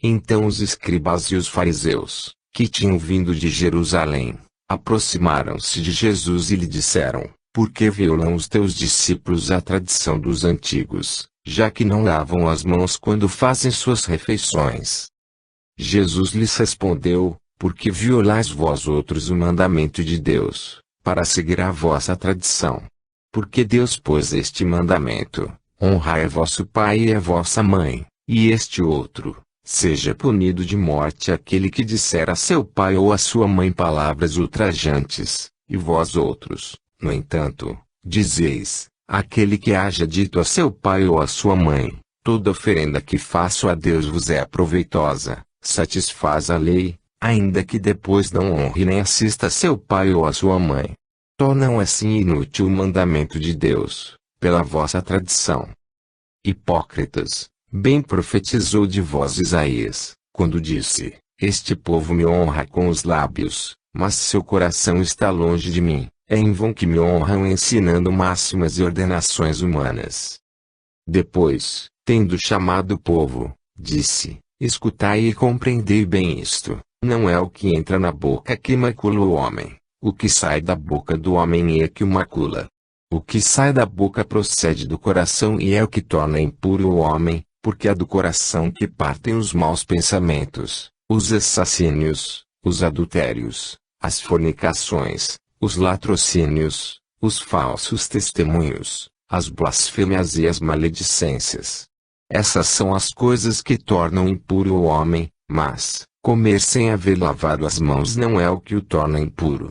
Então os escribas e os fariseus, que tinham vindo de Jerusalém, aproximaram-se de Jesus e lhe disseram: Por que violam os teus discípulos a tradição dos antigos, já que não lavam as mãos quando fazem suas refeições? Jesus lhes respondeu: Por que violais vós outros o mandamento de Deus, para seguir a vossa tradição? Porque Deus pôs este mandamento: honrai a vosso pai e a vossa mãe, e este outro: seja punido de morte aquele que disser a seu pai ou a sua mãe palavras ultrajantes. E vós outros, no entanto, dizeis: aquele que haja dito a seu pai ou a sua mãe, toda oferenda que faço a Deus vos é proveitosa, satisfaz a lei, ainda que depois não honre nem assista a seu pai ou a sua mãe. Tornam assim inútil o mandamento de Deus, pela vossa tradição. Hipócritas, bem profetizou de vós Isaías, quando disse: Este povo me honra com os lábios, mas seu coração está longe de mim. É em vão que me honram ensinando máximas e ordenações humanas. Depois, tendo chamado o povo, disse: Escutai e compreendei bem isto. Não é o que entra na boca que macula o homem. O que sai da boca do homem é que o macula. O que sai da boca procede do coração e é o que torna impuro o homem, porque é do coração que partem os maus pensamentos, os assassínios, os adultérios, as fornicações, os latrocínios, os falsos testemunhos, as blasfêmias e as maledicências. Essas são as coisas que tornam impuro o homem, mas comer sem haver lavado as mãos não é o que o torna impuro.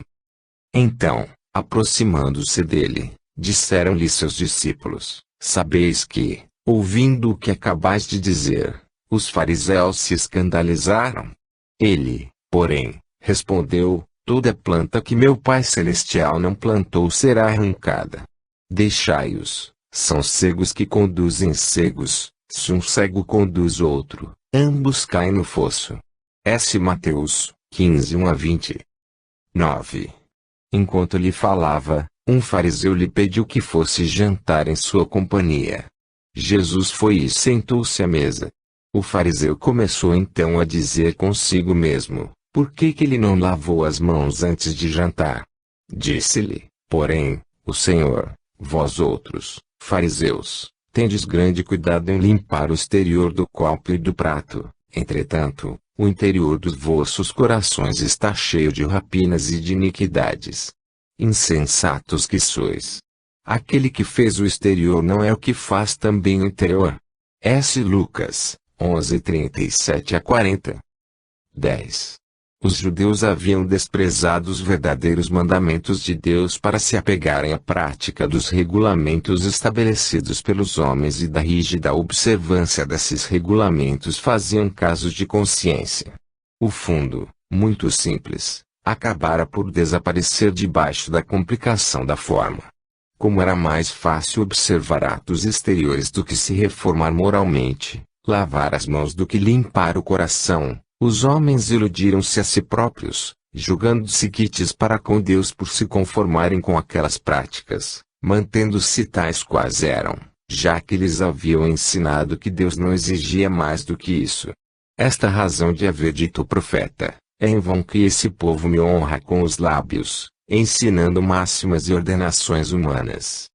Então, aproximando-se dele, disseram-lhe seus discípulos: Sabeis que, ouvindo o que acabais de dizer, os fariseus se escandalizaram? Ele, porém, respondeu: Toda planta que meu Pai Celestial não plantou será arrancada. Deixai-os, são cegos que conduzem cegos, se um cego conduz outro, ambos caem no fosso. S. Mateus 15, 1-20. 9. Enquanto lhe falava, um fariseu lhe pediu que fosse jantar em sua companhia. Jesus foi e sentou-se à mesa. O fariseu começou então a dizer consigo mesmo: Por que ele não lavou as mãos antes de jantar? Disse-lhe, porém, o Senhor: Vós outros, fariseus, tendes grande cuidado em limpar o exterior do copo e do prato, entretanto, o interior dos vossos corações está cheio de rapinas e de iniquidades. Insensatos que sois! Aquele que fez o exterior não é o que faz também o interior. S. Lucas 11:37-40. 10. Os judeus haviam desprezado os verdadeiros mandamentos de Deus para se apegarem à prática dos regulamentos estabelecidos pelos homens e da rígida observância desses regulamentos faziam casos de consciência. O fundo, muito simples, acabara por desaparecer debaixo da complicação da forma. Como era mais fácil observar atos exteriores do que se reformar moralmente, lavar as mãos do que limpar o coração, os homens iludiram-se a si próprios, julgando-se quites para com Deus por se conformarem com aquelas práticas, mantendo-se tais quais eram, já que lhes haviam ensinado que Deus não exigia mais do que isso. Esta razão de haver dito o profeta: É em vão que esse povo me honra com os lábios, ensinando máximas e ordenações humanas.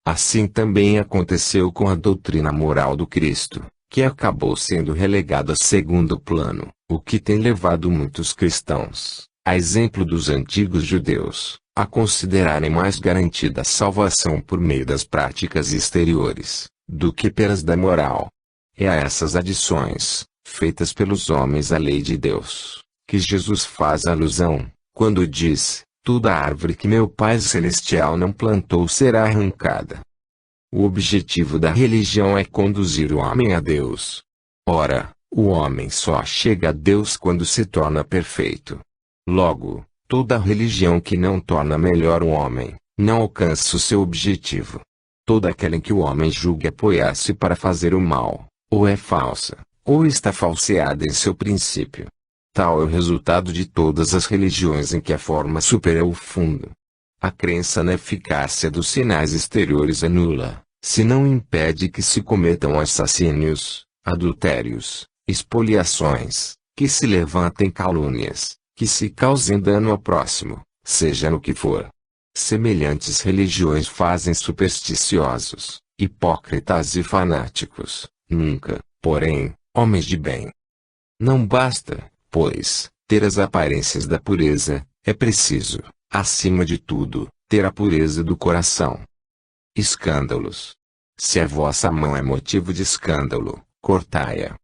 Assim também aconteceu com a doutrina moral do Cristo, que acabou sendo relegada a segundo plano, o que tem levado muitos cristãos, a exemplo dos antigos judeus, a considerarem mais garantida a salvação por meio das práticas exteriores, do que pelas da moral. É a essas adições, feitas pelos homens à lei de Deus, que Jesus faz alusão, quando diz: toda árvore que meu Pai Celestial não plantou será arrancada. O objetivo da religião é conduzir o homem a Deus. Ora, o homem só chega a Deus quando se torna perfeito. Logo, toda religião que não torna melhor o homem, não alcança o seu objetivo. Toda aquela em que o homem julgue apoiar-se para fazer o mal, ou é falsa, ou está falseada em seu princípio. Tal é o resultado de todas as religiões em que a forma supera o fundo. A crença na eficácia dos sinais exteriores é nula, se não impede que se cometam assassínios, adultérios, espoliações, que se levantem calúnias, que se causem dano ao próximo, seja no que for. Semelhantes religiões fazem supersticiosos, hipócritas e fanáticos, nunca, porém, homens de bem. Não basta, pois, ter as aparências da pureza, é preciso, acima de tudo, ter a pureza do coração. Escândalos. Se a vossa mão é motivo de escândalo, cortai-a.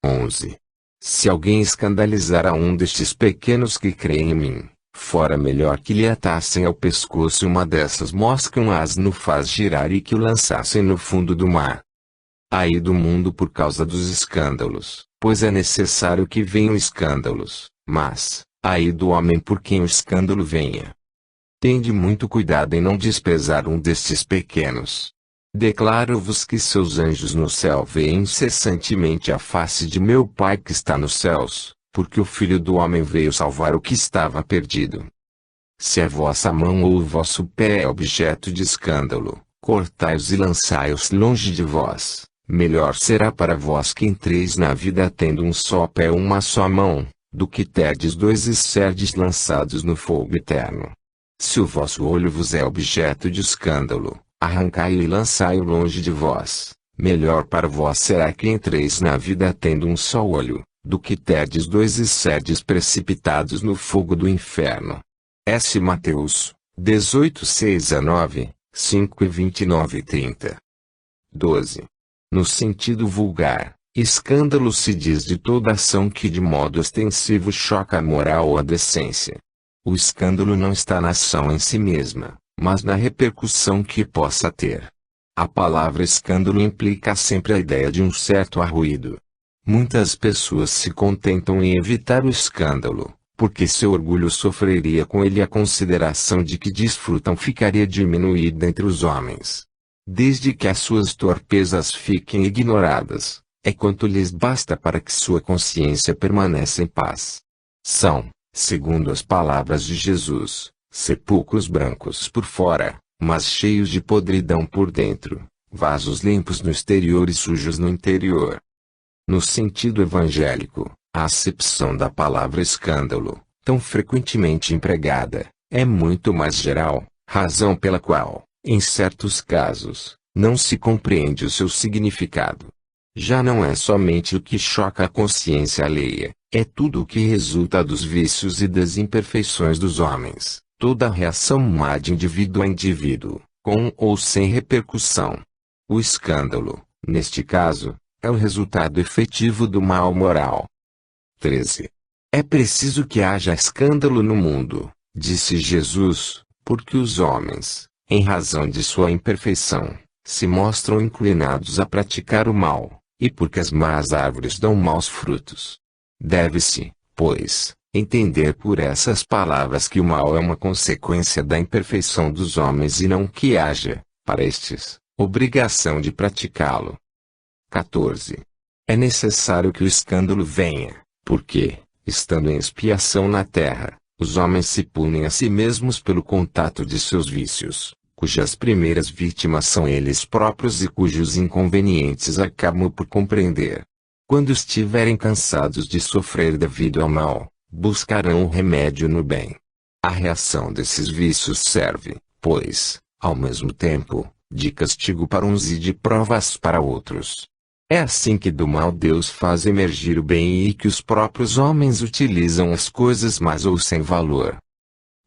11. Se alguém escandalizar a um destes pequenos que creem em mim, fora melhor que lhe atassem ao pescoço uma dessas moscas que um asno faz girar e que o lançassem no fundo do mar. Ai do mundo por causa dos escândalos, pois é necessário que venham escândalos, mas, ai do homem por quem o escândalo venha. Tende muito cuidado em não desprezar um destes pequenos. Declaro-vos que seus anjos no céu veem incessantemente a face de meu Pai que está nos céus, porque o Filho do Homem veio salvar o que estava perdido. Se a vossa mão ou o vosso pé é objeto de escândalo, cortai-os e lançai-os longe de vós. Melhor será para vós que entreis na vida tendo um só pé ou uma só mão, do que terdes dois e serdes lançados no fogo eterno. Se o vosso olho vos é objeto de escândalo, arrancai-o e lançai-o longe de vós. Melhor para vós será que entreis na vida tendo um só olho, do que terdes dois e serdes precipitados no fogo do inferno. S. Mateus 18:6-9, 5:29-30. 12. No sentido vulgar, escândalo se diz de toda ação que de modo ostensivo choca a moral ou a decência. O escândalo não está na ação em si mesma, mas na repercussão que possa ter. A palavra escândalo implica sempre a ideia de um certo arruído. Muitas pessoas se contentam em evitar o escândalo, porque seu orgulho sofreria com ele e a consideração de que desfrutam ficaria diminuída entre os homens. Desde que as suas torpezas fiquem ignoradas, é quanto lhes basta para que sua consciência permaneça em paz. São, segundo as palavras de Jesus, sepulcros brancos por fora, mas cheios de podridão por dentro, vasos limpos no exterior e sujos no interior. No sentido evangélico, a acepção da palavra escândalo, tão frequentemente empregada, é muito mais geral, razão pela qual, em certos casos, não se compreende o seu significado. Já não é somente o que choca a consciência alheia, é tudo o que resulta dos vícios e das imperfeições dos homens, toda a reação má de indivíduo a indivíduo, com ou sem repercussão. O escândalo, neste caso, é o resultado efetivo do mal moral. 13. É preciso que haja escândalo no mundo, disse Jesus, porque os homens, em razão de sua imperfeição, se mostram inclinados a praticar o mal, e porque as más árvores dão maus frutos. Deve-se, pois, entender por essas palavras que o mal é uma consequência da imperfeição dos homens e não que haja, para estes, obrigação de praticá-lo. 14. É necessário que o escândalo venha, porque, estando em expiação na terra, os homens se punem a si mesmos pelo contato de seus vícios, cujas primeiras vítimas são eles próprios e cujos inconvenientes acabam por compreender. Quando estiverem cansados de sofrer devido ao mal, buscarão o remédio no bem. A reação desses vícios serve, pois, ao mesmo tempo, de castigo para uns e de provas para outros. É assim que do mal Deus faz emergir o bem e que os próprios homens utilizam as coisas más ou sem valor.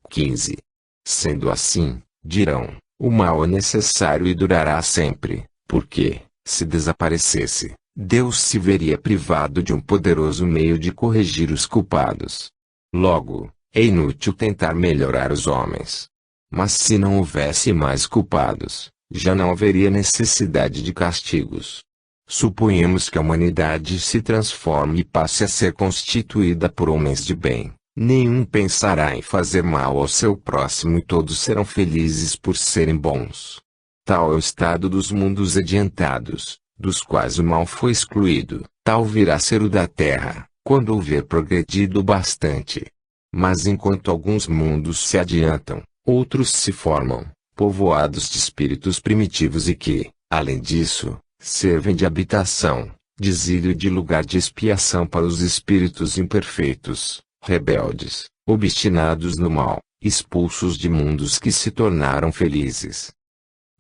15. Sendo assim, dirão, o mal é necessário e durará sempre, porque, se desaparecesse, Deus se veria privado de um poderoso meio de corrigir os culpados. Logo, é inútil tentar melhorar os homens. Mas se não houvesse mais culpados, já não haveria necessidade de castigos. Suponhamos que a humanidade se transforme e passe a ser constituída por homens de bem. Nenhum pensará em fazer mal ao seu próximo e todos serão felizes por serem bons. Tal é o estado dos mundos adiantados, dos quais o mal foi excluído. Tal virá a ser o da Terra, quando houver progredido bastante. Mas enquanto alguns mundos se adiantam, outros se formam, povoados de espíritos primitivos e que, além disso, servem de habitação, de exílio e de lugar de expiação para os espíritos imperfeitos, rebeldes, obstinados no mal, expulsos de mundos que se tornaram felizes.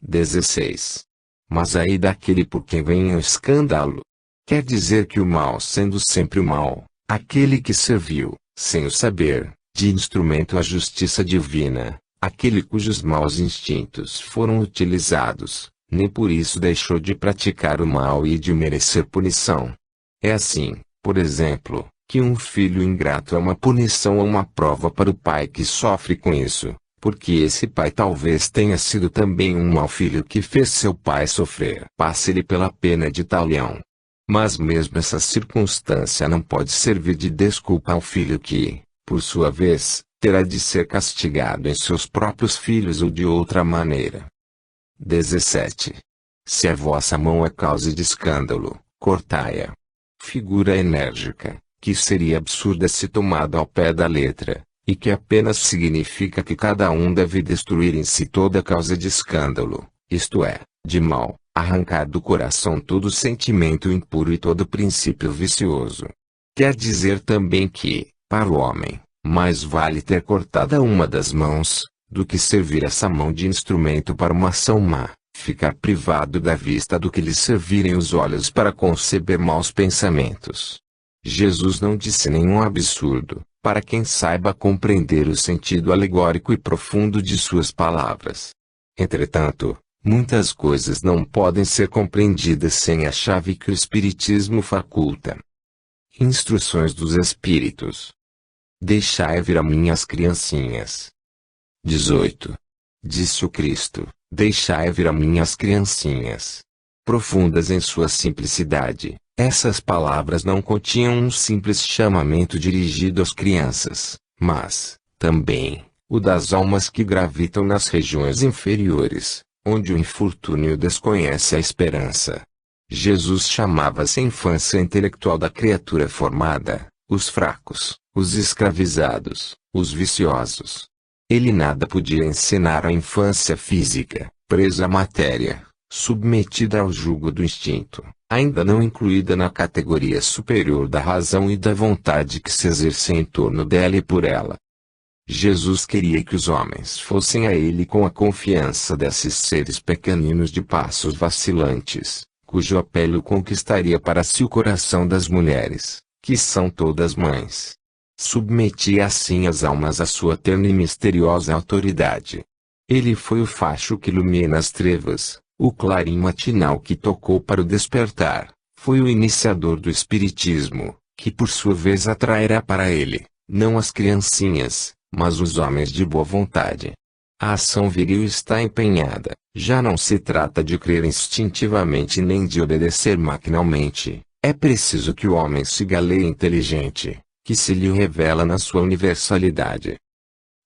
16. Mas aí daquele por quem vem o escândalo. Quer dizer que o mal sendo sempre o mal, aquele que serviu, sem o saber, de instrumento à justiça divina, aquele cujos maus instintos foram utilizados, nem por isso deixou de praticar o mal e de merecer punição. É assim, por exemplo, que um filho ingrato é uma punição ou uma prova para o pai que sofre com isso, porque esse pai talvez tenha sido também um mau filho que fez seu pai sofrer. Passe-lhe pela pena de talião. Mas mesmo essa circunstância não pode servir de desculpa ao filho que, por sua vez, terá de ser castigado em seus próprios filhos ou de outra maneira. 17. Se a vossa mão é causa de escândalo, cortai-a. Figura enérgica, que seria absurda se tomada ao pé da letra, e que apenas significa que cada um deve destruir em si toda causa de escândalo, isto é, de mal, arrancar do coração todo sentimento impuro e todo princípio vicioso. Quer dizer também que, para o homem, mais vale ter cortada uma das mãos, do que servir essa mão de instrumento para uma ação má, ficar privado da vista do que lhe servirem os olhos para conceber maus pensamentos. Jesus não disse nenhum absurdo, para quem saiba compreender o sentido alegórico e profundo de suas palavras. Entretanto, muitas coisas não podem ser compreendidas sem a chave que o Espiritismo faculta. Instruções dos Espíritos. Deixai vir a mim as criancinhas. 18. Disse o Cristo, deixai vir a mim as criancinhas. Profundas em sua simplicidade, essas palavras não continham um simples chamamento dirigido às crianças, mas, também, o das almas que gravitam nas regiões inferiores, onde o infortúnio desconhece a esperança. Jesus chamava-se a infância intelectual da criatura formada, os fracos, os escravizados, os viciosos. Ele nada podia ensinar à infância física, presa à matéria, submetida ao jugo do instinto, ainda não incluída na categoria superior da razão e da vontade que se exerce em torno dela e por ela. Jesus queria que os homens fossem a ele com a confiança desses seres pequeninos de passos vacilantes, cujo apelo conquistaria para si o coração das mulheres, que são todas mães. Submetia assim as almas à sua terna e misteriosa autoridade. Ele foi o facho que ilumina as trevas, o clarim matinal que tocou para o despertar, foi o iniciador do Espiritismo, que por sua vez atrairá para ele, não as criancinhas, mas os homens de boa vontade. A ação viril está empenhada, já não se trata de crer instintivamente nem de obedecer maquinalmente, é preciso que o homem siga a lei inteligente, que se lhe revela na sua universalidade.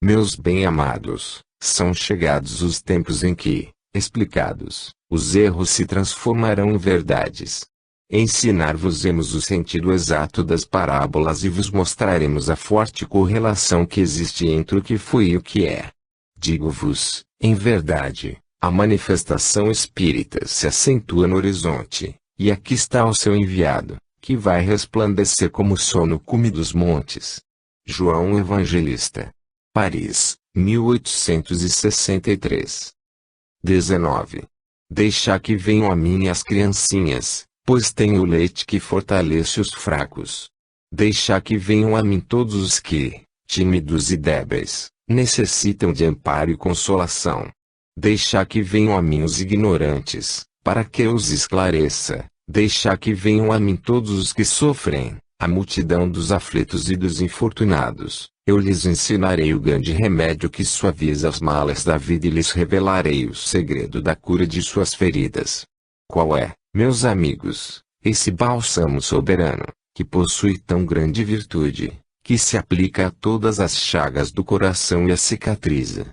Meus bem-amados, são chegados os tempos em que, explicados, os erros se transformarão em verdades. Ensinar-vos-emos o sentido exato das parábolas e vos mostraremos a forte correlação que existe entre o que foi e o que é. Digo-vos, em verdade, a manifestação espírita se acentua no horizonte, e aqui está o seu enviado, que vai resplandecer como o sol no cume dos montes. João Evangelista. Paris, 1863. 19. Deixar que venham a mim as criancinhas, pois tenho leite que fortalece os fracos. Deixar que venham a mim todos os que, tímidos e débeis, necessitam de amparo e consolação. Deixar que venham a mim os ignorantes, para que eu os esclareça. Deixar que venham a mim todos os que sofrem, a multidão dos aflitos e dos infortunados. Eu lhes ensinarei o grande remédio que suaviza os males da vida e lhes revelarei o segredo da cura de suas feridas. Qual é, meus amigos, esse bálsamo soberano, que possui tão grande virtude, que se aplica a todas as chagas do coração e as cicatriza?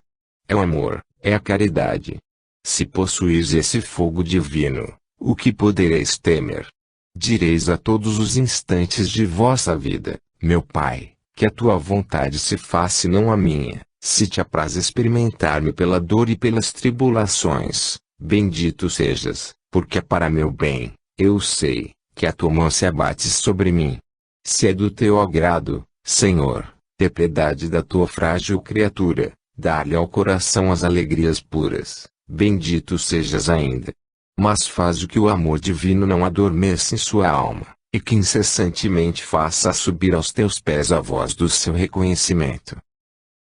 É o amor, é a caridade. Se possuís esse fogo divino, o que podereis temer? Direis a todos os instantes de vossa vida: meu Pai, que a tua vontade se faça e não a minha. Se te apraz experimentar-me pela dor e pelas tribulações, bendito sejas, porque é para meu bem. Eu sei que a tua mão se abate sobre mim. Se é do teu agrado, Senhor, ter piedade da tua frágil criatura, dá-lhe ao coração as alegrias puras. Bendito sejas ainda. Mas faz o que o amor divino não adormeça em sua alma, e que incessantemente faça subir aos teus pés a voz do seu reconhecimento.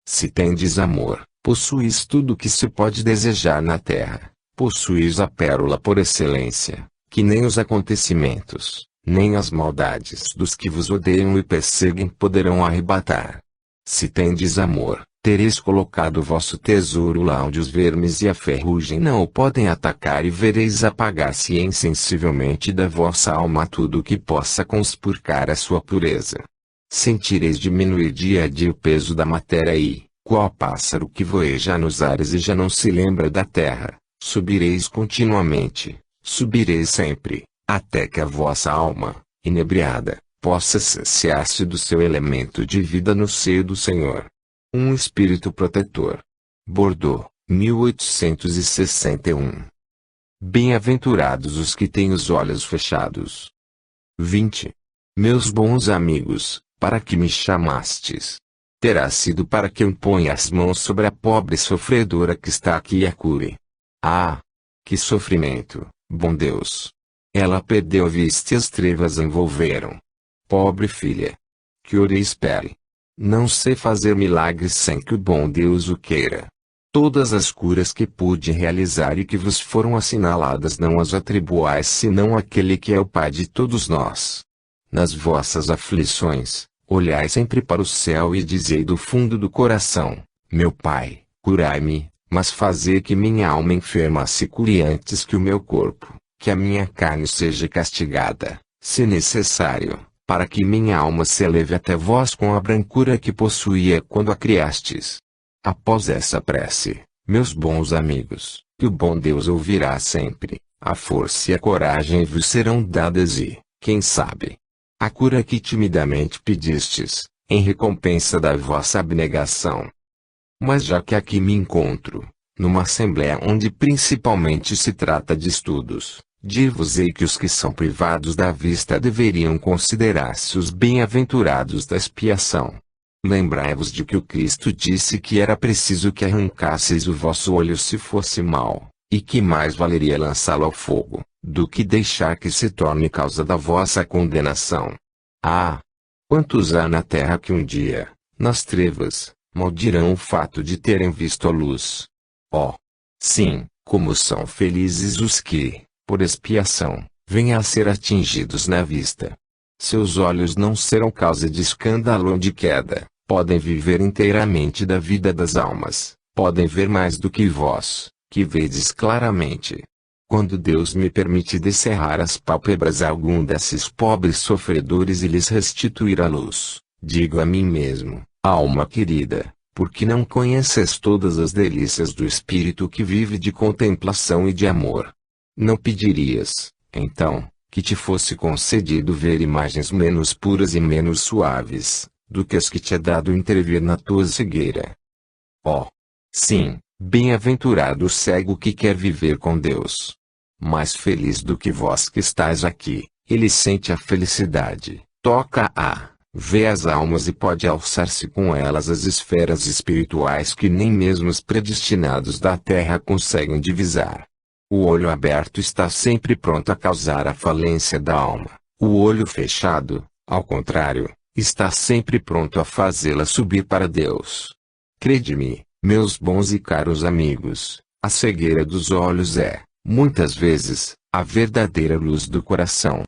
Se tendes amor, possuís tudo o que se pode desejar na terra, possuís a pérola por excelência, que nem os acontecimentos, nem as maldades dos que vos odeiam e perseguem poderão arrebatar. Se tendes amor, tereis colocado o vosso tesouro lá onde os vermes e a ferrugem não o podem atacar, e vereis apagar-se insensivelmente da vossa alma tudo o que possa conspurcar a sua pureza. Sentireis diminuir dia a dia o peso da matéria e, qual pássaro que voeja nos ares e já não se lembra da terra, subireis continuamente, subireis sempre, até que a vossa alma, inebriada, possa saciar-se do seu elemento de vida no seio do Senhor. Um espírito protetor. Bordeaux, 1861. Bem-aventurados os que têm os olhos fechados. 20. Meus bons amigos, para que me chamastes? Terá sido para que eu ponha as mãos sobre a pobre sofredora que está aqui e a cure. Ah! Que sofrimento, bom Deus! Ela perdeu a vista e as trevas a envolveram. Pobre filha! Que ore e espere. Não sei fazer milagres sem que o bom Deus o queira. Todas as curas que pude realizar e que vos foram assinaladas não as atribuais senão àquele que é o Pai de todos nós. Nas vossas aflições, olhai sempre para o céu e dizei do fundo do coração: meu Pai, curai-me, mas fazei que minha alma enferma se cure antes que o meu corpo, que a minha carne seja castigada, se necessário, para que minha alma se eleve até vós com a brancura que possuía quando a criastes. Após essa prece, meus bons amigos, que o bom Deus ouvirá sempre, a força e a coragem vos serão dadas e, quem sabe, a cura que timidamente pedistes, em recompensa da vossa abnegação. Mas já que aqui me encontro, numa assembléia onde principalmente se trata de estudos, dir-vos-ei que os que são privados da vista deveriam considerar-se os bem-aventurados da expiação. Lembrai-vos de que o Cristo disse que era preciso que arrancasseis o vosso olho se fosse mau, e que mais valeria lançá-lo ao fogo, do que deixar que se torne causa da vossa condenação. Ah! Quantos há na terra que um dia, nas trevas, maldirão o fato de terem visto a luz? Oh! Sim, como são felizes os que, por expiação, venham a ser atingidos na vista. Seus olhos não serão causa de escândalo ou de queda, podem viver inteiramente da vida das almas, podem ver mais do que vós, que vedes claramente. Quando Deus me permite descerrar as pálpebras a algum desses pobres sofredores e lhes restituir a luz, digo a mim mesmo: alma querida, porque não conheces todas as delícias do espírito que vive de contemplação e de amor? Não pedirias, então, que te fosse concedido ver imagens menos puras e menos suaves, do que as que te é dado intervir na tua cegueira? Oh! Sim, bem-aventurado o cego que quer viver com Deus. Mais feliz do que vós que estáis aqui, ele sente a felicidade, toca-a, vê as almas e pode alçar-se com elas às esferas espirituais que nem mesmo os predestinados da terra conseguem divisar. O olho aberto está sempre pronto a causar a falência da alma. O olho fechado, ao contrário, está sempre pronto a fazê-la subir para Deus. Crede-me, meus bons e caros amigos, a cegueira dos olhos é, muitas vezes, a verdadeira luz do coração.